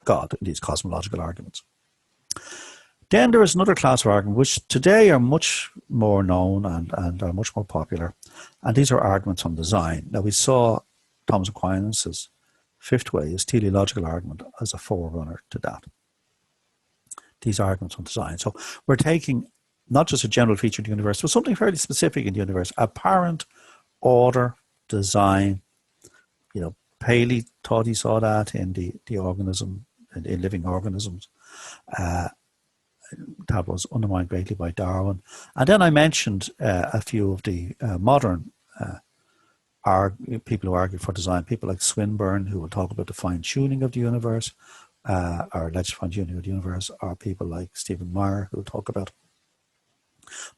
God, in these cosmological arguments. Then there is another class of arguments which today are much more known and are much more popular, and these are arguments on design. Now, we saw Thomas Aquinas' fifth way, his teleological argument, as a forerunner to that. These arguments on design. So we're taking not just a general feature of the universe, but something fairly specific in the universe, apparent order, design. Paley thought he saw that in the organism, in living organisms. That was undermined greatly by Darwin. And then I mentioned a few of the modern people who argue for design, people like Swinburne, who will talk about the fine-tuning of the universe, or Legislative Unity of the Universe, or people like Stephen Meyer, who talk about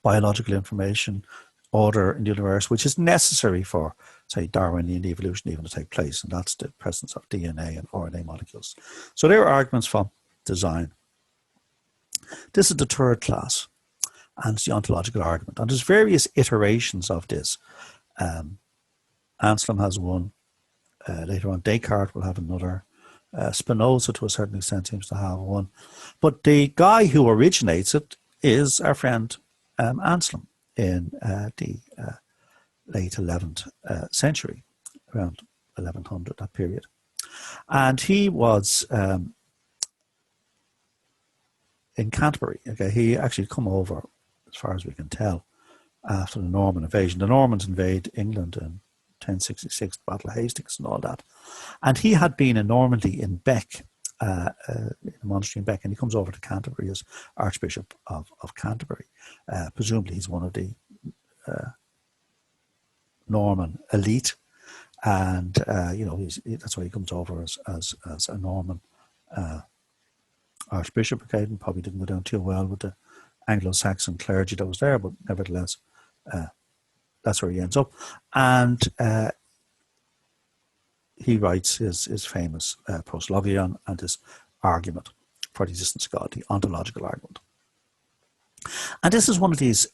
biological information, order in the universe, which is necessary for, say, Darwinian evolution even to take place, and that's the presence of DNA and RNA molecules. So there are arguments from design. This is the third class, and it's the ontological argument. And there's various iterations of this. Anselm has one. Later on, Descartes will have another. Spinoza, to a certain extent, seems to have one. But the guy who originates it is our friend Anselm in the late 11th century, around 1100, that period. And he was in Canterbury. Okay, he actually come over, as far as we can tell, after the Norman invasion. The Normans invade England in 1066, Battle of Hastings and all that. And he had been in Normandy in Bec, in a monastery in Bec, and he comes over to Canterbury as Archbishop of Canterbury. Presumably he's one of the Norman elite, and that's why he comes over as a Norman Archbishop. Okay, and probably didn't go down too well with the Anglo-Saxon clergy that was there, but nevertheless, that's where he ends up. And he writes his famous proslogion and his argument for the existence of God, the ontological argument. And this is one of these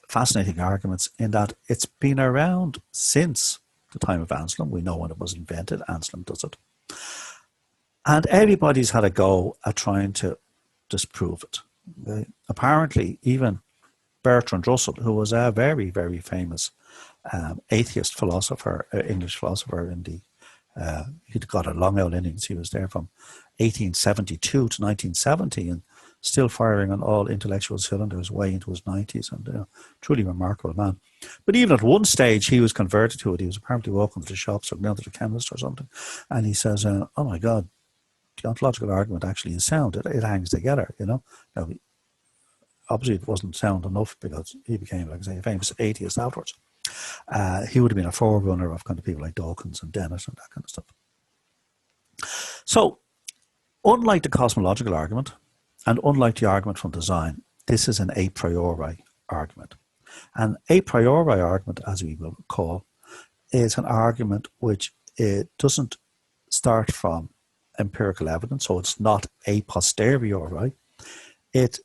fascinating arguments in that it's been around since the time of Anselm. We know when it was invented. Anselm does it. And everybody's had a go at trying to disprove it. Okay? Apparently, even Bertrand Russell, who was a very, very famous atheist philosopher, English philosopher in the he'd got a long old innings. He was there from 1872 to 1970 and still firing on all intellectual cylinders way into his 90s, and truly remarkable man. But even at one stage, he was converted to it. He was apparently walking to the shops or down to the chemist or something, and he says, oh my God, the ontological argument actually is sound. It hangs together, Now, obviously it wasn't sound enough because he became, like I say, a famous atheist afterwards. He would have been a forerunner of kind of people like Dawkins and Dennett and that kind of stuff. So, unlike the cosmological argument, and unlike the argument from design, this is an a priori argument. An a priori argument, as we will call, is an argument which it doesn't start from empirical evidence, so it's not a posteriori. It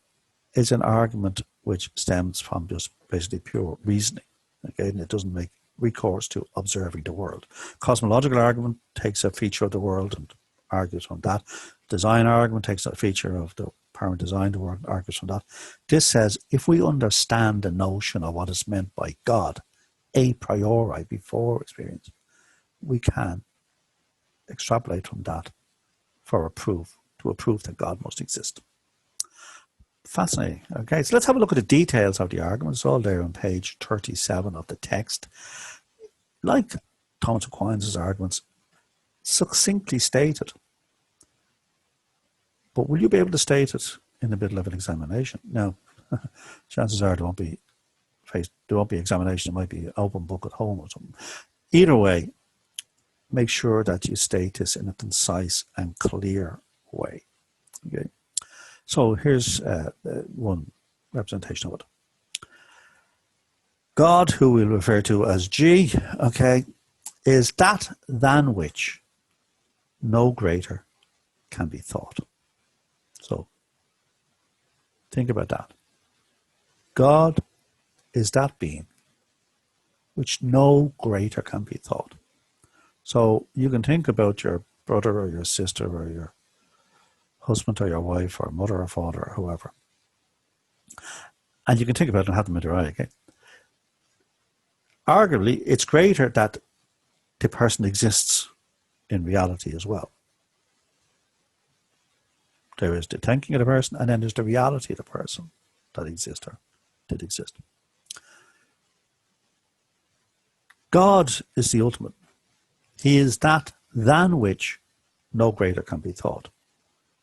is an argument which stems from just basically pure reasoning. Okay, and it doesn't make recourse to observing the world. Cosmological argument takes a feature of the world and argues from that. Design argument takes a feature of the power design the world and argues from that. This says if we understand the notion of what is meant by God a priori, before experience, we can extrapolate from that for a proof, to a proof that God must exist. Fascinating. Okay, so let's have a look at the details of the argument. It's all there on page 37 of the text. Like Thomas Aquinas' arguments, succinctly stated. But will you be able to state it in the middle of an examination? No. Chances are there won't be examination. It might be an open book at home or something. Either way, make sure that you state this in a concise and clear way. Okay. So here's one representation of it. God, who we'll refer to as G, okay, is that than which no greater can be thought. So think about that. God is that being which no greater can be thought. So you can think about your brother or your sister or your husband or your wife or mother or father or whoever. And you can think about it and have them in your eye, okay? Arguably, it's greater that the person exists in reality as well. There is the thinking of the person, and then there's the reality of the person that exists or did exist. God is the ultimate. He is that than which no greater can be thought.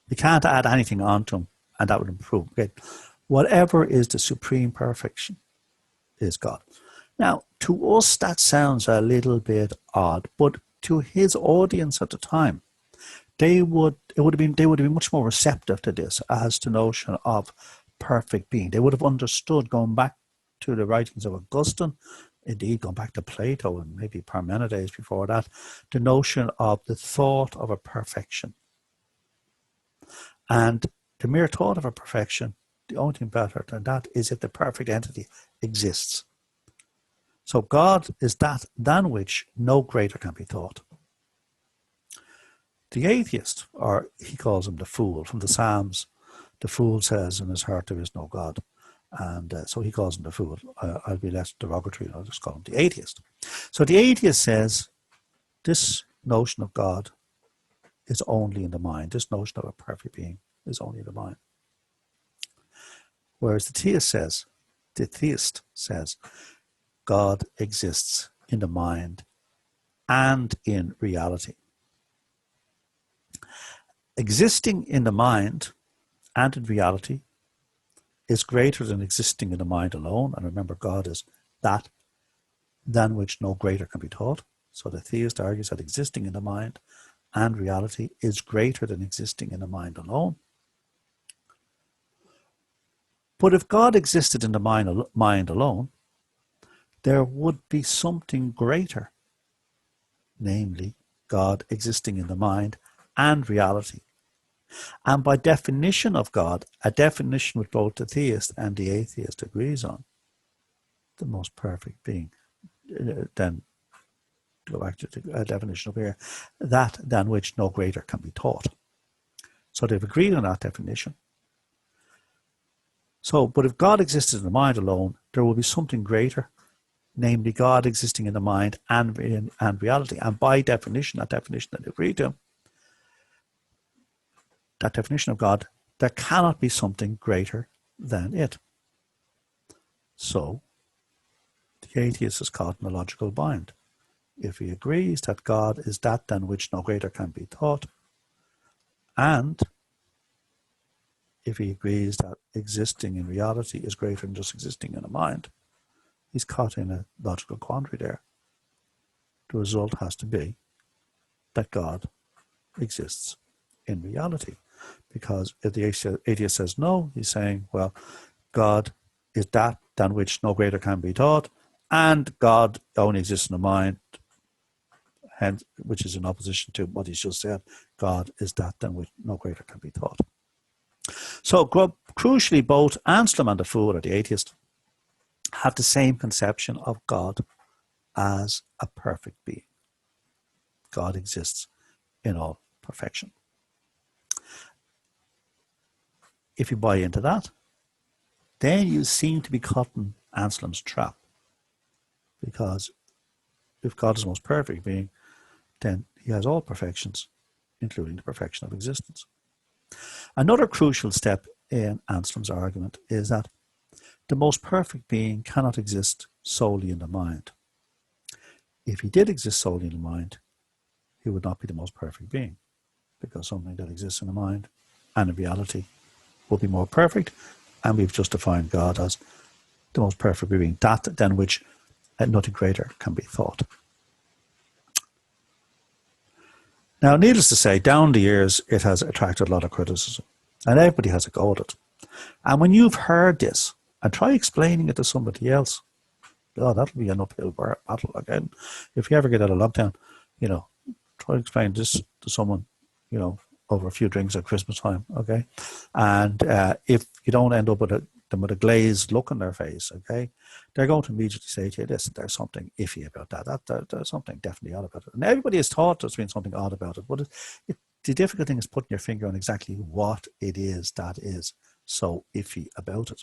You can't add anything onto him, and that would improve. Okay? Whatever is the supreme perfection is God. Now, to us, that sounds a little bit odd, but to his audience at the time, they would they would have been much more receptive to this as the notion of perfect being. They would have understood, going back to the writings of Augustine, indeed going back to Plato and maybe Parmenides before that, the notion of the thought of a perfection. And the mere thought of a perfection, the only thing better than that is if the perfect entity exists. So God is that than which no greater can be thought. The atheist, or he calls him the fool, from the Psalms, the fool says in his heart there is no God. And so he calls him the fool. I'll be less derogatory, I'll just call him the atheist. So the atheist says this notion of God is only in the mind. This notion of a perfect being is only in the mind. Whereas the theist says, God exists in the mind and in reality. Existing in the mind and in reality is greater than existing in the mind alone. And remember, God is that than which no greater can be taught. So the theist argues that existing in the mind and reality is greater than existing in the mind alone. But if God existed in the mind alone, there would be something greater, namely God existing in the mind and reality. And by definition of God, a definition which both the theist and the atheist agrees on, the most perfect being, then go back to the definition of here, that than which no greater can be taught. So they've agreed on that definition. So, but if God existed in the mind alone, there will be something greater, namely God existing in the mind and reality. And by definition, that definition that they agreed to, that definition of God, there cannot be something greater than it. So, the atheist is caught in a logical bind. If he agrees that God is that than which no greater can be taught, and if he agrees that existing in reality is greater than just existing in a mind, he's caught in a logical quandary there. The result has to be that God exists in reality. Because if the atheist says no, he's saying, well, God is that than which no greater can be taught, and God only exists in the mind, hence, which is in opposition to what he's just said. God is that than which no greater can be taught. So crucially, both Anselm and the fool, or the atheist, have the same conception of God as a perfect being. God exists in all perfection. If you buy into that, then you seem to be caught in Anselm's trap. Because if God is the most perfect being, then he has all perfections, including the perfection of existence. Another crucial step in Anselm's argument is that the most perfect being cannot exist solely in the mind. If he did exist solely in the mind, he would not be the most perfect being, because something that exists in the mind and in reality will be more perfect, and we've just defined God as the most perfect being, that than which nothing greater can be thought. Now, needless to say, down the years, it has attracted a lot of criticism, and everybody has a go at it. And when you've heard this, and try explaining it to somebody else, oh, that'll be an uphill battle again. If you ever get out of lockdown, try to explain this to someone, over a few drinks at Christmas time, okay? And if you don't end up with a glazed look on their face, okay, they're going to immediately say to you, listen, there's something iffy about that. There's something definitely odd about it. And everybody has thought there's been something odd about it, but the difficult thing is putting your finger on exactly what it is that is so iffy about it.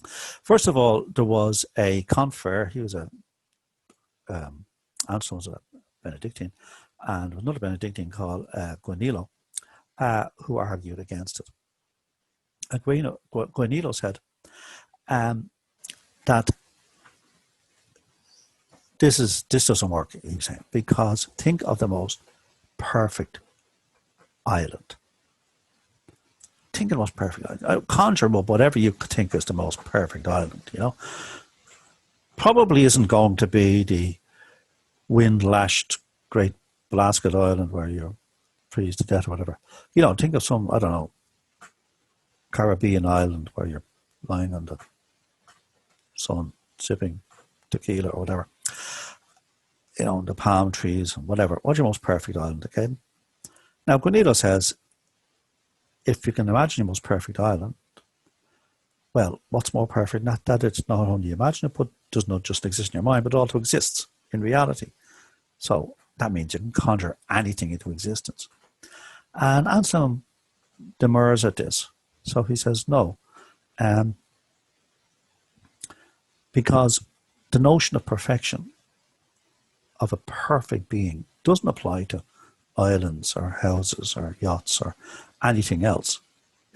First of all, there was a confrere. He was Anselm was a Benedictine, and another Benedictine called Guanilo, who argued against it. And Guanilo said that this doesn't work, he's saying, because think of the most perfect island. Think of the most perfect island. Conjure up whatever you think is the most perfect island, Probably isn't going to be the wind-lashed Great Blasket Island where you're freeze to death or whatever. You know, think of some, I don't know, Caribbean island where you're lying on the sun, sipping tequila or whatever. You know, the palm trees and whatever. What's your most perfect island, okay? Now, Guanilo says, if you can imagine your most perfect island, well, what's more perfect? Not that it's not only imaginable, but does not just exist in your mind, but also exists in reality. So that means you can conjure anything into existence. And Anselm demurs at this. So he says, no, because the notion of perfection, of a perfect being, doesn't apply to islands or houses or yachts or anything else.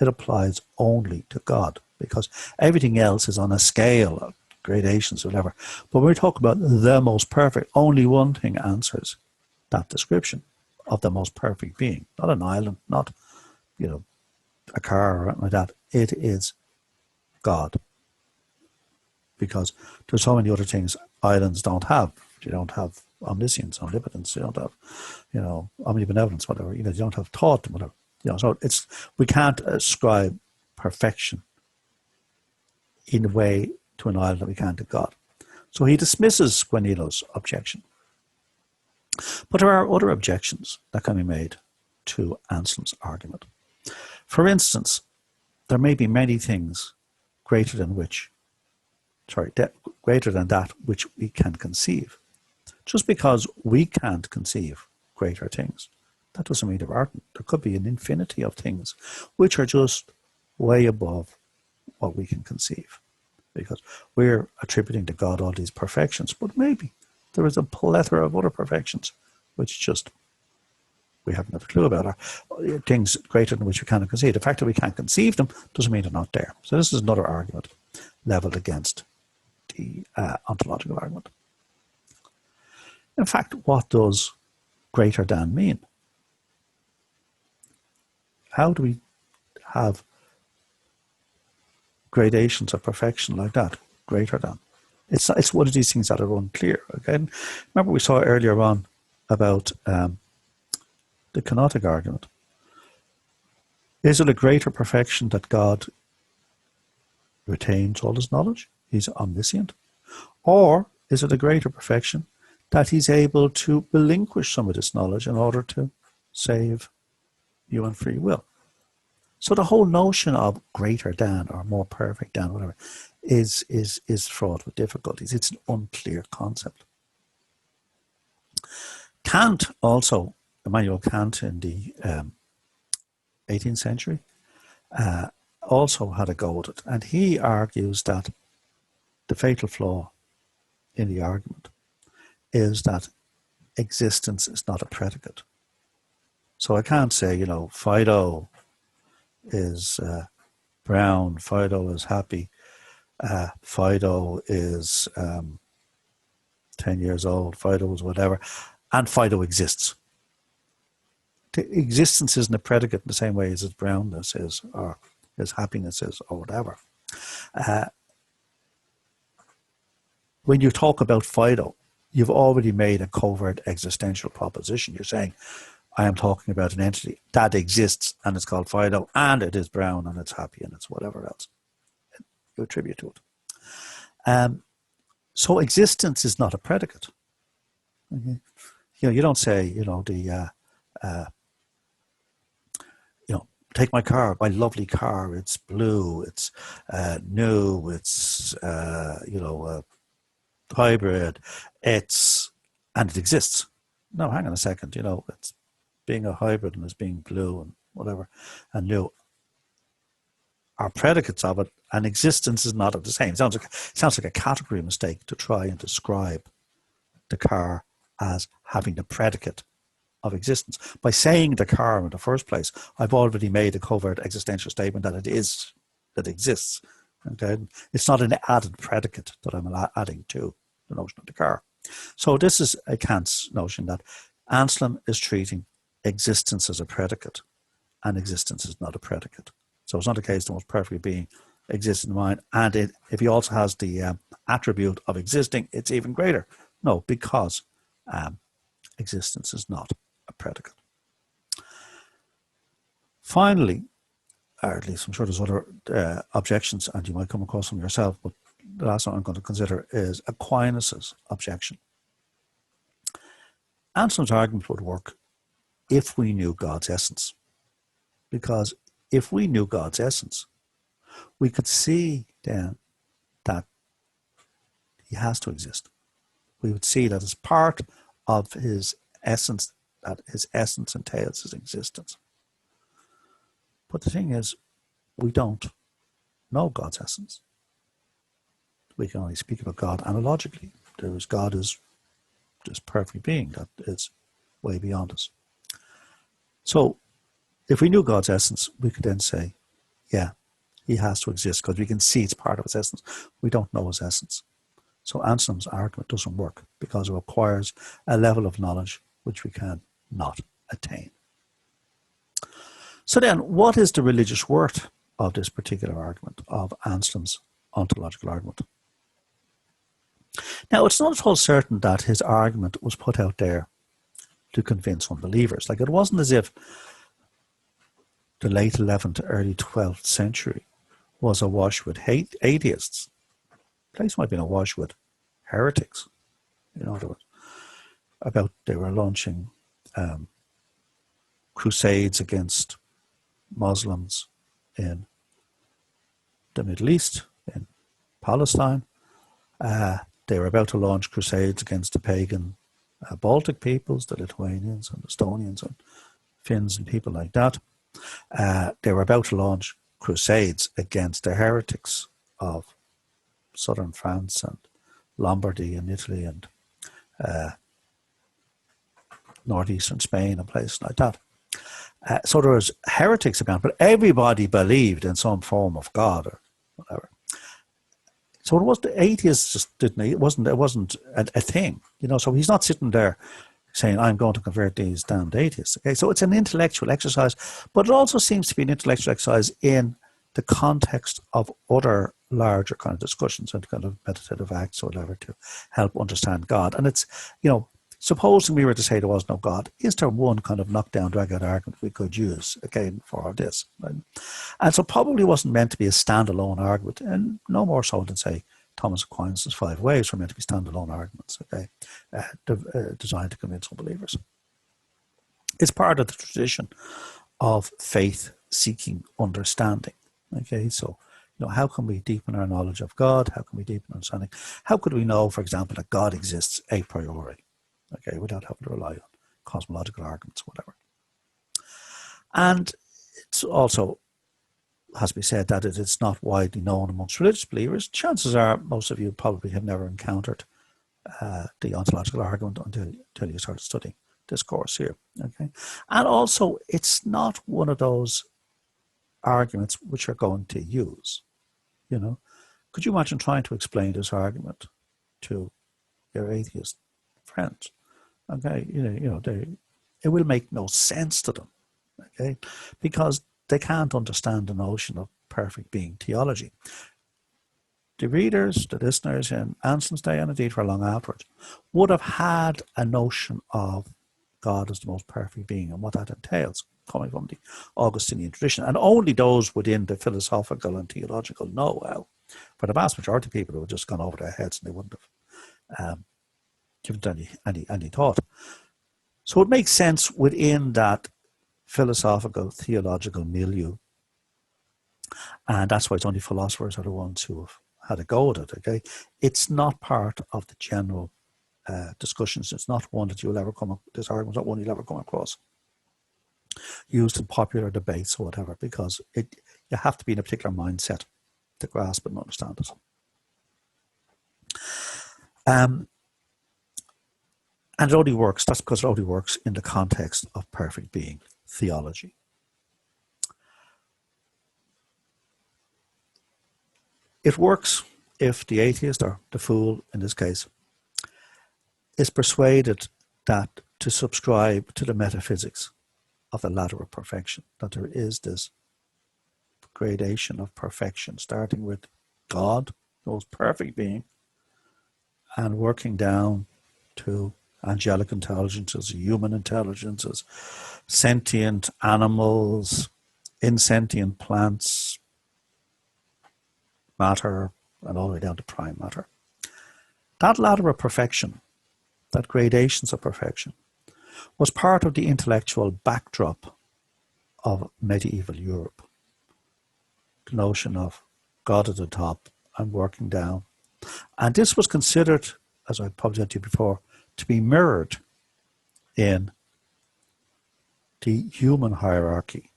It applies only to God, because everything else is on a scale of gradations or whatever. But when we talk about the most perfect, only one thing answers that description of the most perfect being. Not an island, not, you know, a car or anything like that. It is God. Because there's so many other things islands don't have. You don't have omniscience, omnipotence, you don't have, you know, omnibenevolence, whatever. You know, you don't have thought, whatever. You know, so it's, we can't ascribe perfection in a way to an island that we can to God. So he dismisses Guanilo's objection. But there are other objections that can be made to Anselm's argument. For instance, there may be many things greater than that which we can conceive. Just because we can't conceive greater things, that doesn't mean there aren't. There could be an infinity of things which are just way above what we can conceive, because we're attributing to God all these perfections, but maybe there is a plethora of other perfections which just we haven't a clue about, are things greater than which we can't conceive. The fact that we can't conceive them doesn't mean they're not there. So this is another argument leveled against the ontological argument. In fact, what does greater than mean? How do we have gradations of perfection like that? Greater than. It's one of these things that are unclear. Again, remember we saw earlier on about the kenotic argument. Is it a greater perfection that God retains all his knowledge? He's omniscient. Or is it a greater perfection that he's able to relinquish some of this knowledge in order to save you in free will? So the whole notion of greater than or more perfect than, whatever, is fraught with difficulties. It's an unclear concept. Kant also, Immanuel Kant in the 18th century, also had a go at it. And he argues that the fatal flaw in the argument is that existence is not a predicate. So I can't say, you know, Fido is brown, Fido is happy, Fido is 10 years old, Fido is whatever, and Fido exists. The existence isn't a predicate in the same way as his brownness is, or his happiness is, or whatever. When you talk about Fido, you've already made a covert existential proposition. You're saying, I am talking about an entity that exists and it's called Fido and it is brown and it's happy and it's whatever else. You attribute to it. So existence is not a predicate. Okay? You know, you don't say, you know, take my car, my lovely car, it's blue, it's new, it's, hybrid, and it exists. No, hang on a second, you know, it's being a hybrid and it's being blue and whatever, and new are predicates of it, and existence is not of the same. It sounds like a category mistake to try and describe the car as having the predicate of existence. By saying the car in the first place, I've already made a covert existential statement that that exists. Okay? It's not an added predicate that I'm adding to the notion of the car. So this is a Kant's notion that Anselm is treating existence as a predicate, and existence is not a predicate. So it's not the case the most perfect being exists in the mind, and if he also has the attribute of existing, it's even greater. No, because existence is not a predicate. Finally, or at least I'm sure there's other objections, and you might come across them yourself, but the last one I'm going to consider is Aquinas' objection. Anselm's argument would work if we knew God's essence. Because if we knew God's essence, we could see then that he has to exist. We would see that as part of his essence, that his essence entails his existence. But the thing is, we don't know God's essence. We can only speak about God analogically. God is this perfect being that is way beyond us. So if we knew God's essence, we could then say, yeah, he has to exist because we can see it's part of his essence. We don't know his essence. So Anselm's argument doesn't work because it requires a level of knowledge which we can not attain. So then, what is the religious worth of this particular argument, of Anselm's ontological argument? Now, it's not at all certain that his argument was put out there to convince unbelievers. Like, it wasn't as if the late 11th to early 12th century was awash with atheists. The place might have been awash with heretics, in other words, they were launching crusades against Muslims in the Middle East, in Palestine. They were about to launch crusades against the pagan Baltic peoples, the Lithuanians and Estonians and Finns and people like that. They were about to launch crusades against the heretics of southern France and Lombardy and Italy and northeastern Spain and places like that. So there was heretics about, but everybody believed in some form of God or whatever. So it was the atheists just didn't. It wasn't a thing, So he's not sitting there saying, "I'm going to convert these damned atheists." Okay, so it's an intellectual exercise, but it also seems to be an intellectual exercise in the context of other larger kind of discussions and kind of meditative acts or whatever to help understand God. And it's, supposing we were to say there was no God, is there one kind of knockdown, drag-out argument we could use, again, for this? Right? And so probably wasn't meant to be a standalone argument, and no more so than, say, Thomas Aquinas' 5 ways were meant to be standalone arguments, okay, designed to convince unbelievers. It's part of the tradition of faith-seeking understanding, okay? So, how can we deepen our knowledge of God? How can we deepen our understanding? How could we know, for example, that God exists a priori? Okay, without having to rely on cosmological arguments or whatever. And it's also has to be said that it's not widely known amongst religious believers. Chances are most of you probably have never encountered the ontological argument until you start studying this course here. Okay, and also it's not one of those arguments which you're going to use. Could you imagine trying to explain this argument to your atheist friends? Okay, it will make no sense to them, okay, because they can't understand the notion of perfect being theology. The readers, the listeners in Anselm's day, and indeed for long afterwards, would have had a notion of God as the most perfect being and what that entails, coming from the Augustinian tradition, and only those within the philosophical and theological know-how. For the vast majority of people, it would have just gone over their heads and they wouldn't have given it any thought. So it makes sense within that philosophical, theological milieu. And that's why it's only philosophers are the ones who have had a go at it, okay? It's not part of the general discussions. It's not one that you'll ever this argument's not one you'll ever come across used in popular debates or whatever, because you have to be in a particular mindset to grasp and understand it. And it only works, that's because it only works in the context of perfect being theology. It works if the atheist, or the fool in this case, is persuaded that to subscribe to the metaphysics of the ladder of perfection, that there is this gradation of perfection, starting with God, the most perfect being, and working down to angelic intelligences, human intelligences, sentient animals, insentient plants, matter, and all the way down to prime matter. That ladder of perfection, that gradations of perfection, was part of the intellectual backdrop of medieval Europe. The notion of God at the top and working down. And this was considered, as I probably said to you before, to be mirrored in the human hierarchy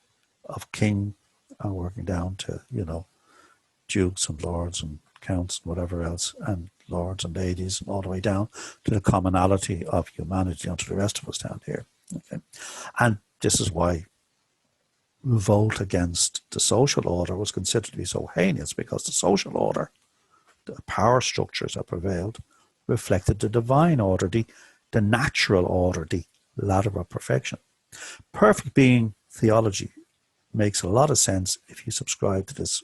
of king and working down to, dukes and lords and counts and whatever else, and lords and ladies, and all the way down to the commonality of humanity, to the rest of us down here. Okay. And this is why revolt against the social order was considered to be so heinous, because the social order, the power structures that prevailed, reflected the divine order, the natural order, the ladder of perfection. Perfect being theology makes a lot of sense if you subscribe to this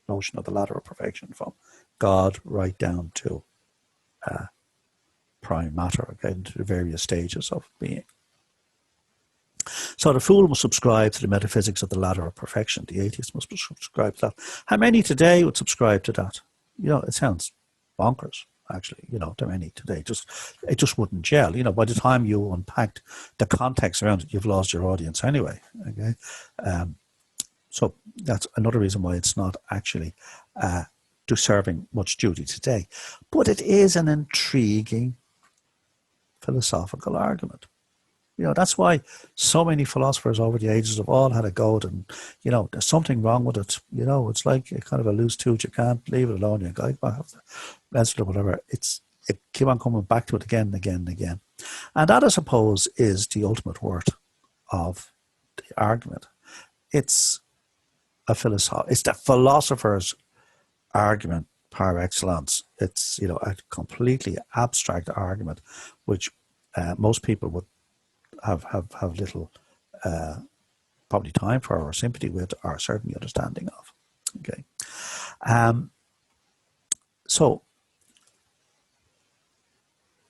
notion of the ladder of perfection from God right down to prime matter, again, to the various stages of being. So the fool must subscribe to the metaphysics of the ladder of perfection. The atheist must subscribe to that. How many today would subscribe to that? It sounds bonkers, actually. To many today. It just wouldn't gel. By the time you unpacked the context around it, you've lost your audience anyway. Okay, so that's another reason why it's not actually serving much duty today. But it is an intriguing philosophical argument. That's why so many philosophers over the ages have all had a go at it. And, there's something wrong with it. It's like a kind of a loose tooth. You can't leave it alone. You go, I have to wrestle or whatever. It keep on coming back to it again and again and again. And that, I suppose, is the ultimate worth of the argument. It's it's the philosopher's argument par excellence. It's, a completely abstract argument, which most people would have little probably time for, or sympathy with, or certainly understanding of. Okay, so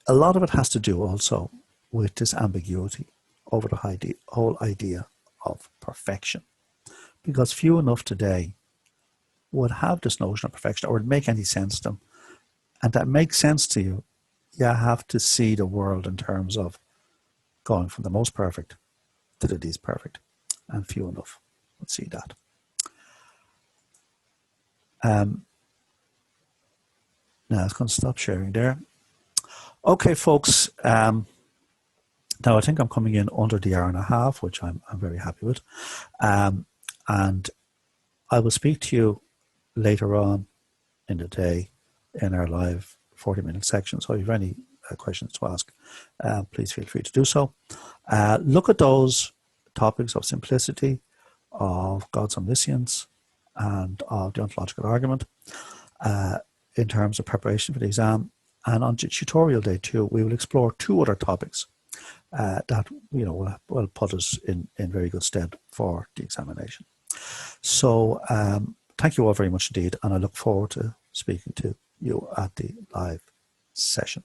a lot of it has to do also with this ambiguity over the whole idea of perfection, because few enough today would have this notion of perfection or would make any sense to them. And that makes sense to you, you have to see the world in terms of going from the most perfect to the least perfect, and few enough would see that. Now I'm going to stop sharing there. Okay, folks. Now I think I'm coming in under the hour and a half, which I'm very happy with. And I will speak to you later on in the day in our live 40-minute section. So if you have any questions to ask, please feel free to do so. Look at those topics of simplicity, of God's omniscience, and of the ontological argument in terms of preparation for the exam. And on tutorial day 2, we will explore 2 other topics that will put us in very good stead for the examination. So thank you all very much indeed, and I look forward to speaking to you at the live session.